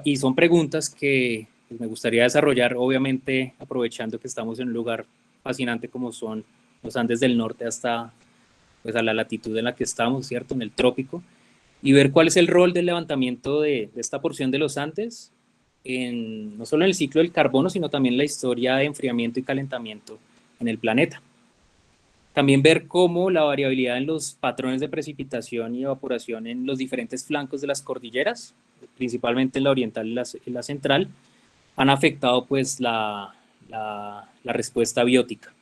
y son preguntas que pues, me gustaría desarrollar, obviamente aprovechando que estamos en un lugar fascinante como son los Andes del Norte hasta pues, a la latitud en la que estamos, ¿cierto? En el trópico, y ver cuál es el rol del levantamiento de esta porción de los Andes, no solo en el ciclo del carbono, sino también en la historia de enfriamiento y calentamiento en el planeta. También ver cómo la variabilidad en los patrones de precipitación y evaporación en los diferentes flancos de las cordilleras, principalmente en la oriental y la central, han afectado pues la respuesta biótica.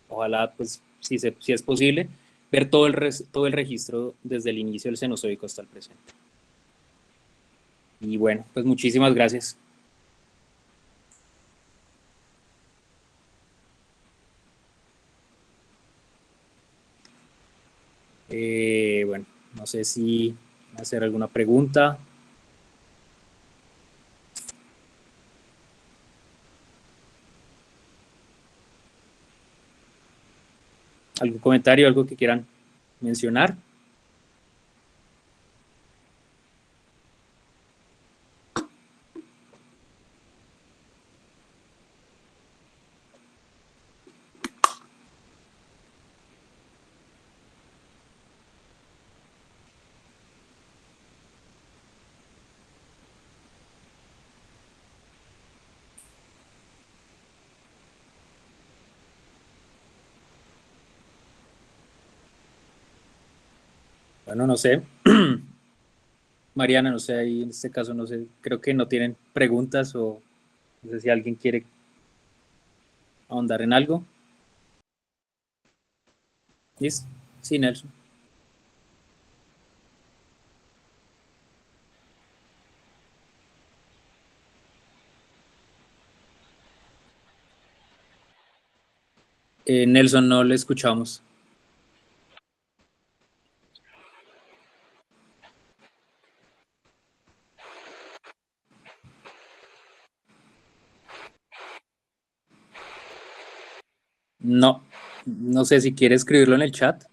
Ojalá, pues, si es posible, ver todo el registro desde el inicio del Cenozoico hasta el presente. Y bueno, pues muchísimas gracias. Bueno, no sé si hacer alguna pregunta. ¿Algún comentario, algo que quieran mencionar? Bueno, no sé. Mariana, no sé, ahí en este caso no sé, creo que no tienen preguntas o no sé si alguien quiere ahondar en algo. ¿Listo? Sí, Nelson. Nelson, no le escuchamos. No, no sé si quiere escribirlo en el chat.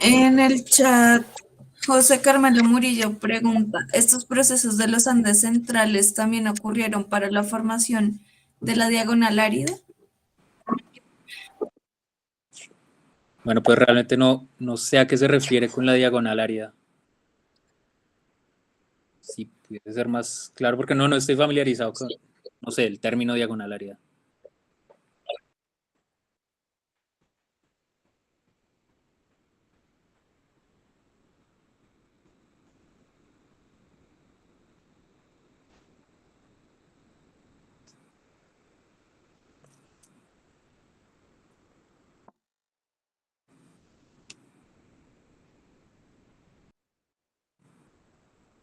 En el chat, José Carmelo Murillo pregunta, ¿estos procesos de los Andes centrales también ocurrieron para la formación de la diagonal árida? Bueno, pues realmente no sé a qué se refiere con la diagonal árida. Si pudiese ser más claro, porque no estoy familiarizado con, no sé, el término diagonal árida.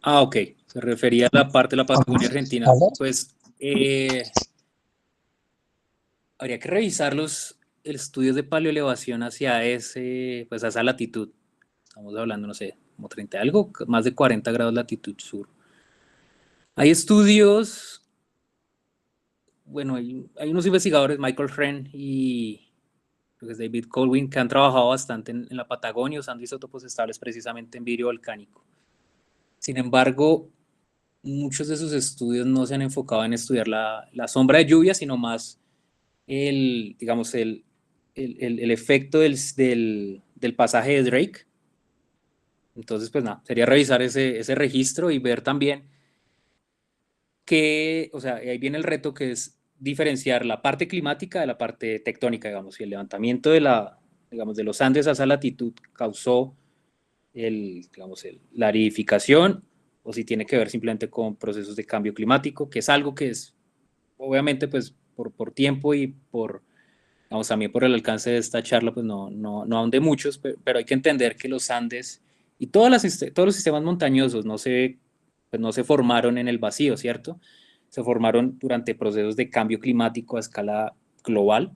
Ah, ok. Se refería a la parte de la Patagonia Argentina. Pues Habría que revisar los estudios de paleoelevación hacia pues a esa latitud. Estamos hablando, no sé, como 30 algo, más de 40 grados latitud sur. Hay estudios, bueno, hay unos investigadores, Michael Friend y pues, David Colwyn, que han trabajado bastante en la Patagonia usando isótopos estables precisamente en vidrio volcánico. Sin embargo, muchos de sus estudios no se han enfocado en estudiar la sombra de lluvia, sino más digamos, el efecto del pasaje de Drake. Entonces, pues nada, sería revisar ese registro y ver también que, o sea, ahí viene el reto que es diferenciar la parte climática de la parte tectónica, digamos, si el levantamiento digamos, de los Andes a esa latitud causó digamos, la aridificación o si tiene que ver simplemente con procesos de cambio climático, que es algo que es, obviamente, pues por tiempo y digamos, también por el alcance de esta charla, pues no ahondé muchos, pero hay que entender que los Andes y todos los sistemas montañosos pues no se formaron en el vacío, ¿cierto? Se formaron durante procesos de cambio climático a escala global,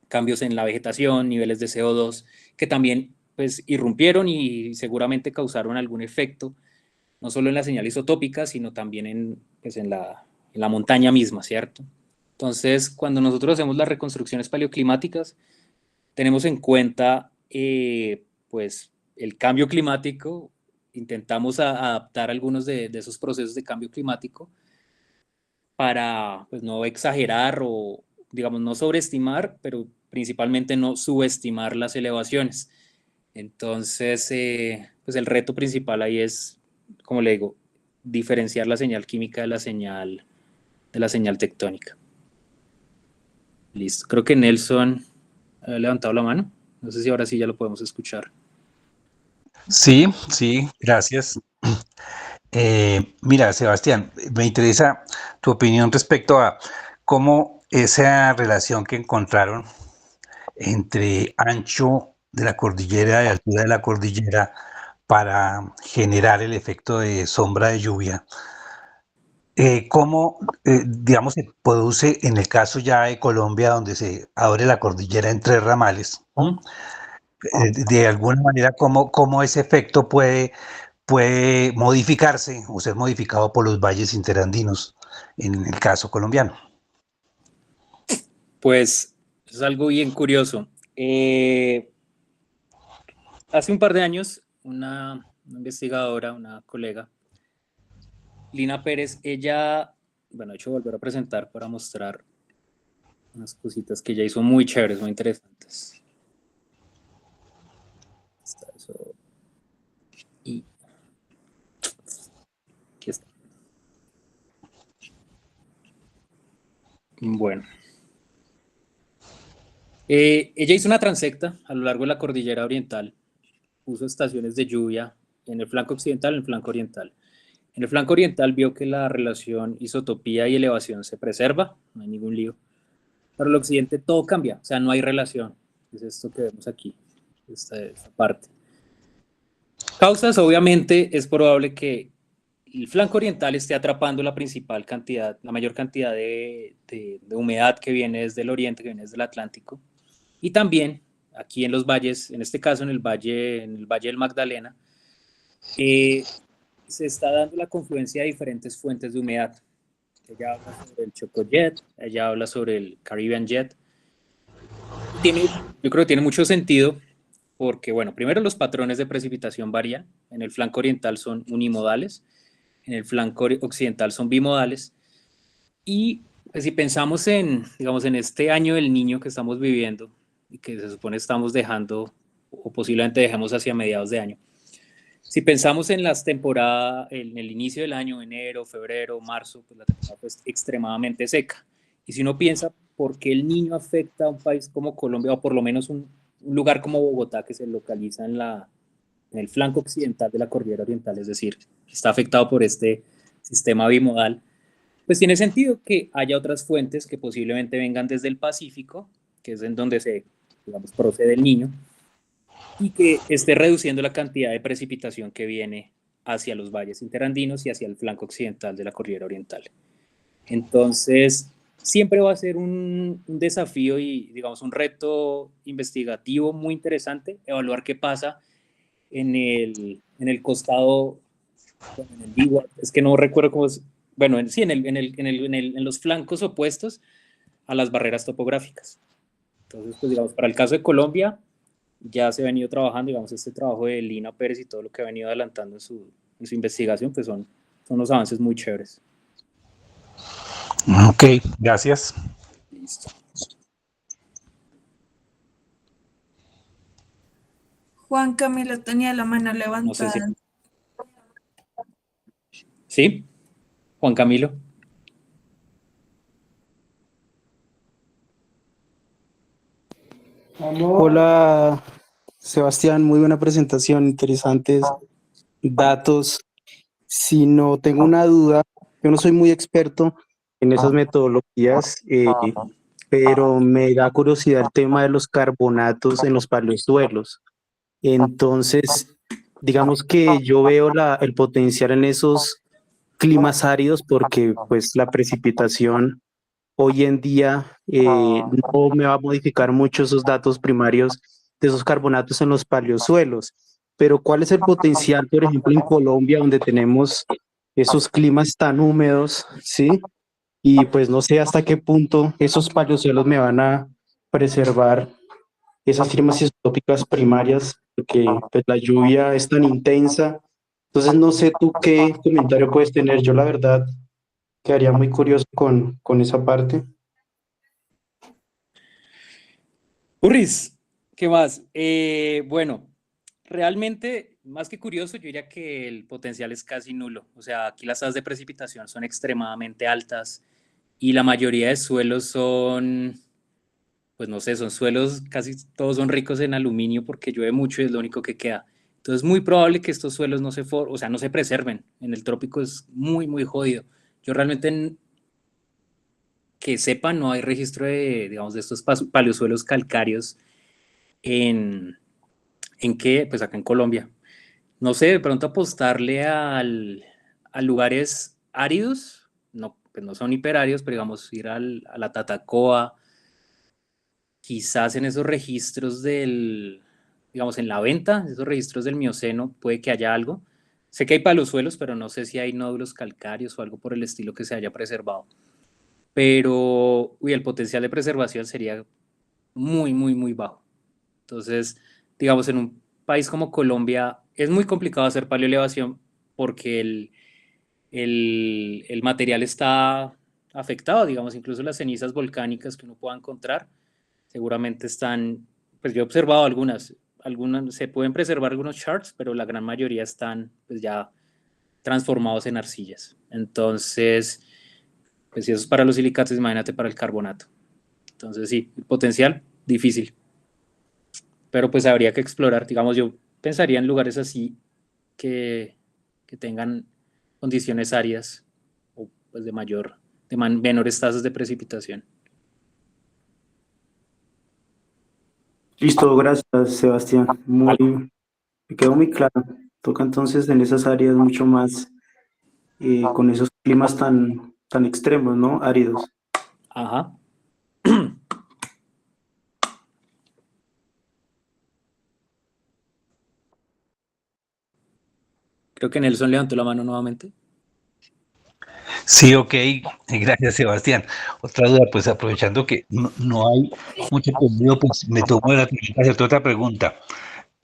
cambios en la vegetación, niveles de CO2, que también pues irrumpieron y seguramente causaron algún efecto, no solo en la señal isotópica, sino también pues en la montaña misma, ¿cierto? Entonces, cuando nosotros hacemos las reconstrucciones paleoclimáticas, tenemos en cuenta pues el cambio climático, intentamos adaptar algunos de esos procesos de cambio climático para pues, no exagerar o, digamos, no sobreestimar, pero principalmente no subestimar las elevaciones. Entonces, pues el reto principal ahí es, como le digo, diferenciar la señal química de la señal tectónica. Listo. Creo que Nelson había levantado la mano. No sé si ahora sí ya lo podemos escuchar. Sí, sí, gracias. Mira, Sebastián, me interesa tu opinión respecto a cómo esa relación que encontraron entre ancho de la cordillera y altura de la cordillera para generar el efecto de sombra de lluvia, cómo, digamos, se produce en el caso ya de Colombia, donde se abre la cordillera en tres ramales, ¿no? De alguna manera, cómo ese efecto puede modificarse o ser modificado por los valles interandinos en el caso colombiano. Pues es algo bien curioso. Hace un par de años, una investigadora, una colega, Lina Pérez, ella, bueno, de hecho volver a presentar para mostrar unas cositas que ella hizo muy chéveres, muy interesantes. Está eso. Y aquí está. Bueno. Ella hizo una transecta a lo largo de la cordillera oriental, puso estaciones de lluvia en el flanco occidental y en el flanco oriental. En el flanco oriental vio que la relación isotopía y elevación se preserva, no hay ningún lío. Para el occidente todo cambia, o sea, no hay relación. Es esto que vemos aquí, esta parte. Causas, obviamente, es probable que el flanco oriental esté atrapando la principal cantidad, la mayor cantidad de humedad que viene desde el oriente, que viene desde el Atlántico. Y también aquí en los valles, en este caso en el Valle del Magdalena, se está dando la confluencia de diferentes fuentes de humedad. Ella habla sobre el Choco Jet, ella habla sobre el Caribbean Jet. Yo creo que tiene mucho sentido porque, bueno, primero los patrones de precipitación varían. En el flanco oriental son unimodales, en el flanco occidental son bimodales. Y pues, si pensamos digamos, en este año del Niño que estamos viviendo y que se supone estamos dejando o posiblemente dejemos hacia mediados de año, si pensamos en las temporadas, en el inicio del año, enero, febrero, marzo, pues la temporada es extremadamente seca. Y si uno piensa por qué el Niño afecta a un país como Colombia, o por lo menos un lugar como Bogotá, que se localiza en el flanco occidental de la cordillera oriental, es decir, está afectado por este sistema bimodal, pues tiene sentido que haya otras fuentes que posiblemente vengan desde el Pacífico, que es en donde digamos, procede el Niño, y que esté reduciendo la cantidad de precipitación que viene hacia los valles interandinos y hacia el flanco occidental de la cordillera oriental. Entonces, siempre va a ser un desafío y, digamos, un reto investigativo muy interesante, evaluar qué pasa en el costado, bueno, en el leeward, es que no recuerdo cómo es, bueno, sí, en los flancos opuestos a las barreras topográficas. Entonces, pues digamos, para el caso de Colombia, ya se ha venido trabajando, digamos, este trabajo de Lina Pérez y todo lo que ha venido adelantando en su investigación, pues son unos avances muy chéveres. Ok, gracias. Listo. Juan Camilo tenía la mano No sé levantada. si... ¿Sí? Juan Camilo. Hola, Sebastián, muy buena presentación, interesantes datos. Si no tengo una duda, yo no soy muy experto en esas metodologías, pero me da curiosidad el tema de los carbonatos en los paleosuelos. Entonces, digamos que yo veo el potencial en esos climas áridos porque pues la precipitación hoy en día no me va a modificar mucho esos datos primarios de esos carbonatos en los paleosuelos. Pero ¿cuál es el potencial, por ejemplo, en Colombia, donde tenemos esos climas tan húmedos, ¿sí? Y pues no sé hasta qué punto esos paleosuelos me van a preservar esas firmas isótopicas primarias, porque pues, la lluvia es tan intensa. Entonces no sé tú qué comentario puedes tener. Yo la verdad quedaría muy curioso con esa parte. Urris, ¿qué más? Bueno, realmente, más que curioso, yo diría que el potencial es casi nulo. O sea, aquí las tasas de precipitación son extremadamente altas y la mayoría de suelos son, pues no sé, son suelos, casi todos son ricos en aluminio porque llueve mucho y es lo único que queda. Entonces es muy probable que estos suelos no se, o sea, no se preserven. En el trópico es muy, muy jodido. Yo realmente que sepa, no hay registro de, digamos, de estos paleosuelos calcáreos en que, pues acá en Colombia. No sé, de pronto apostarle a lugares áridos, no, pues no son hiperáridos, pero digamos, ir a la Tatacoa, quizás en esos registros digamos, en la venta, esos registros del Mioceno, puede que haya algo. Sé que hay palosuelos, pero no sé si hay nódulos calcáreos o algo por el estilo que se haya preservado. Pero, uy, el potencial de preservación sería muy, muy, muy bajo. Entonces, digamos, en un país como Colombia es muy complicado hacer paleoelevación porque el material está afectado, digamos, incluso las cenizas volcánicas que uno pueda encontrar seguramente están, pues yo he observado algunas se pueden preservar algunos charts, pero la gran mayoría están pues ya transformados en arcillas. Entonces, pues si eso es para los silicatos, imagínate para el carbonato. Entonces sí, el potencial difícil, pero pues habría que explorar, digamos, yo pensaría en lugares así que tengan condiciones áridas o pues de menores tasas de precipitación. Listo, gracias, Sebastián. Me quedó muy claro. Toca entonces en esas áreas mucho más con esos climas tan extremos, ¿no? Áridos. Ajá. Creo que Nelson levantó la mano nuevamente. Sí, ok, gracias Sebastián. Otra duda, pues aprovechando que no hay mucho contenido, pues me tomo la tarea de hacerte otra pregunta.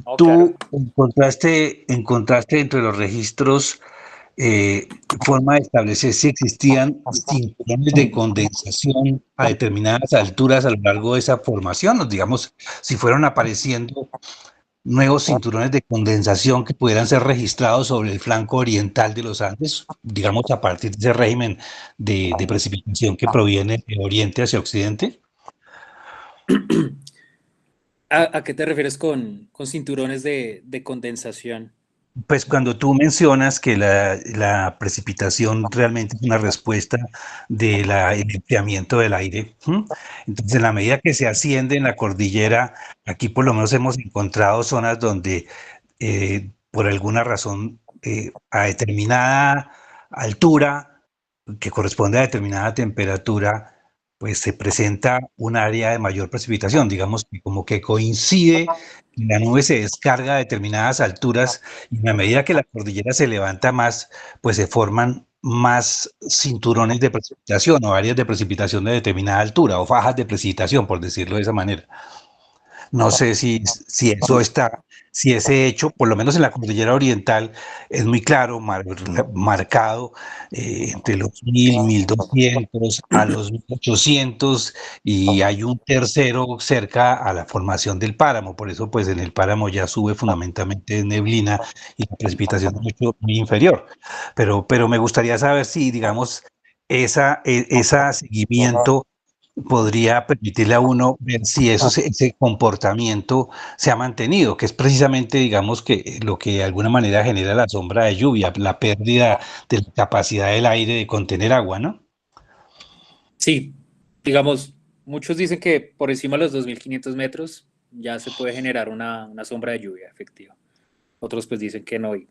Oh, claro. ¿Tú encontraste entre los registros forma de establecer si existían cinturones de condensación a determinadas alturas a lo largo de esa formación? O digamos, si fueron apareciendo nuevos cinturones de condensación que pudieran ser registrados sobre el flanco oriental de los Andes, digamos, a partir de ese régimen de precipitación que proviene de oriente hacia occidente. ¿A qué te refieres con cinturones de condensación? Pues cuando tú mencionas que la precipitación realmente es una respuesta del enfriamiento del aire, ¿m? Entonces en la medida que se asciende en la cordillera, aquí por lo menos hemos encontrado zonas donde por alguna razón a determinada altura, que corresponde a determinada temperatura, pues se presenta un área de mayor precipitación, digamos que como que coincide, que la nube se descarga a determinadas alturas y a medida que la cordillera se levanta más, pues se forman más cinturones de precipitación o áreas de precipitación de determinada altura o fajas de precipitación, por decirlo de esa manera. No sé si eso está, si ese hecho, por lo menos en la cordillera oriental, es muy claro, marcado entre los 1200 a los 1800 y hay un tercero cerca a la formación del páramo. Por eso, pues en el páramo ya sube fundamentalmente neblina y la precipitación es mucho muy inferior. Pero me gustaría saber si, digamos, ese seguimiento podría permitirle a uno ver si ese comportamiento se ha mantenido, que es precisamente, digamos, que lo que de alguna manera genera la sombra de lluvia, la pérdida de la capacidad del aire de contener agua, ¿no? Sí, digamos, muchos dicen que por encima de los 2.500 metros ya se puede generar una sombra de lluvia efectiva. Otros pues dicen que no, y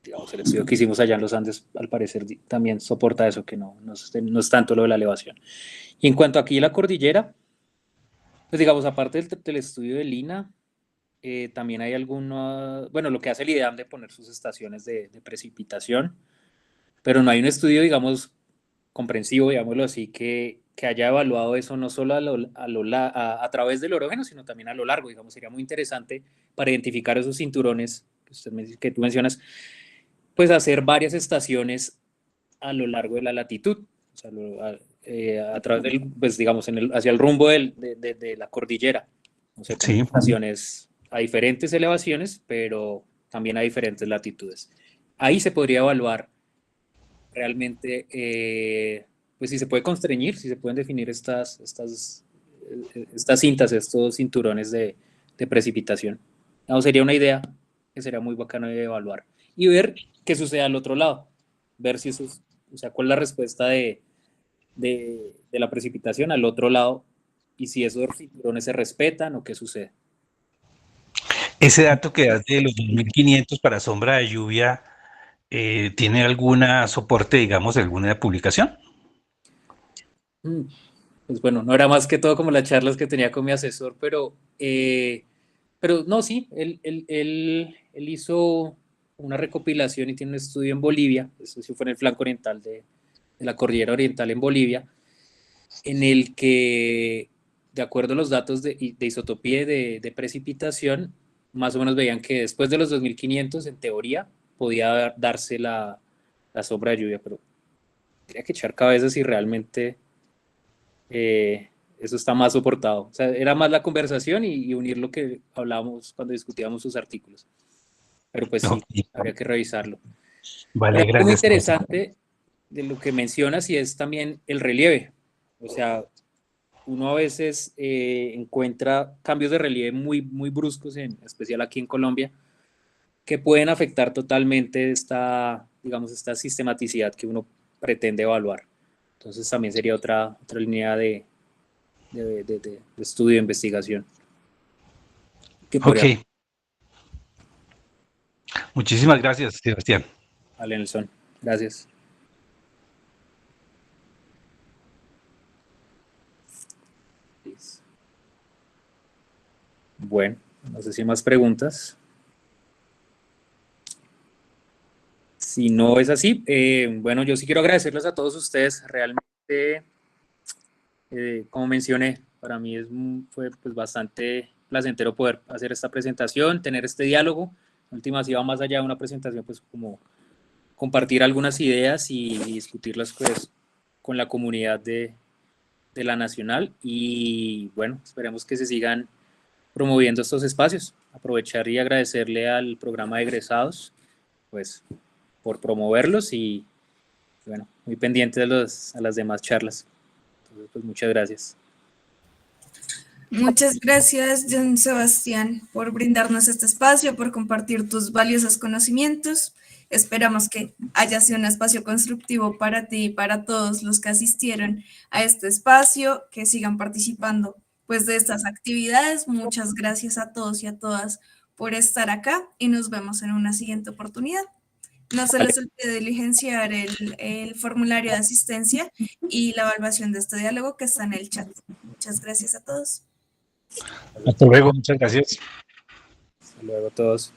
digamos, el estudio que hicimos allá en los Andes al parecer también soporta eso, que no es tanto lo de la elevación. Y en cuanto aquí a la cordillera, pues digamos, aparte del estudio de Lina, también hay algunos, bueno, lo que hace el IDEAM de poner sus estaciones de precipitación, pero no hay un estudio, digamos, comprensivo, digámoslo así, que haya evaluado eso no solo a través del orógeno, sino también a lo largo. Digamos, sería muy interesante para identificar esos cinturones que tú mencionas, pues hacer varias estaciones a lo largo de la latitud, o sea, a través del, pues digamos, hacia el rumbo de la cordillera. O sea, Sí. estaciones a diferentes elevaciones, pero también a diferentes latitudes. Ahí se podría evaluar realmente, pues si se puede constreñir, si se pueden definir estas cintas, estos cinturones de precipitación. No, sería una idea que sería muy bacano de evaluar. Y ver qué sucede al otro lado. Ver si eso es, o sea, cuál es la respuesta de la precipitación al otro lado y si esos cinturones se respetan o qué sucede. Ese dato que das de los 2500 para sombra de lluvia, ¿tiene alguna soporte, digamos, alguna publicación? Pues bueno, no era más que todo como las charlas que tenía con mi asesor, pero no, sí, él hizo una recopilación y tiene un estudio en Bolivia, eso sí fue en el flanco oriental de la cordillera oriental en Bolivia, en el que, de acuerdo a los datos de isotopía y de precipitación, más o menos veían que después de los 2500, en teoría, podía darse la sombra de lluvia, pero tenía que echar cabezas si realmente eso está más soportado. O sea, era más la conversación y unir lo que hablábamos cuando discutíamos sus artículos. Pero pues sí, Ok. habría que revisarlo. Vale, Pero algo muy gracias. interesante de lo que mencionas y es también el relieve. O sea, uno a veces encuentra cambios de relieve muy, muy bruscos, en especial aquí en Colombia, que pueden afectar totalmente digamos, esta sistematicidad que uno pretende evaluar. Entonces también sería otra línea de estudio de investigación. Ok. Muchísimas gracias, Sebastián. Vale, Nelson. Gracias. Bueno, no sé si hay más preguntas. Si no es así, bueno, yo sí quiero agradecerles a todos ustedes. Realmente, como mencioné, para mí fue pues, bastante placentero poder hacer esta presentación, tener este diálogo. En últimas, iba más allá de una presentación, pues como compartir algunas ideas y discutirlas pues, con la comunidad de la Nacional. Y bueno, esperemos que se sigan promoviendo estos espacios. Aprovechar y agradecerle al programa de egresados, pues, por promoverlos y, bueno, muy pendiente de a las demás charlas. Entonces, pues, muchas gracias. Muchas gracias, John Sebastián, por brindarnos este espacio, por compartir tus valiosos conocimientos. Esperamos que haya sido un espacio constructivo para ti y para todos los que asistieron a este espacio, que sigan participando pues de estas actividades. Muchas gracias a todos y a todas por estar acá y nos vemos en una siguiente oportunidad. No se les olvide diligenciar el formulario de asistencia y la evaluación de este diálogo que está en el chat. Muchas gracias a todos. Hasta luego, muchas gracias. Hasta luego a todos.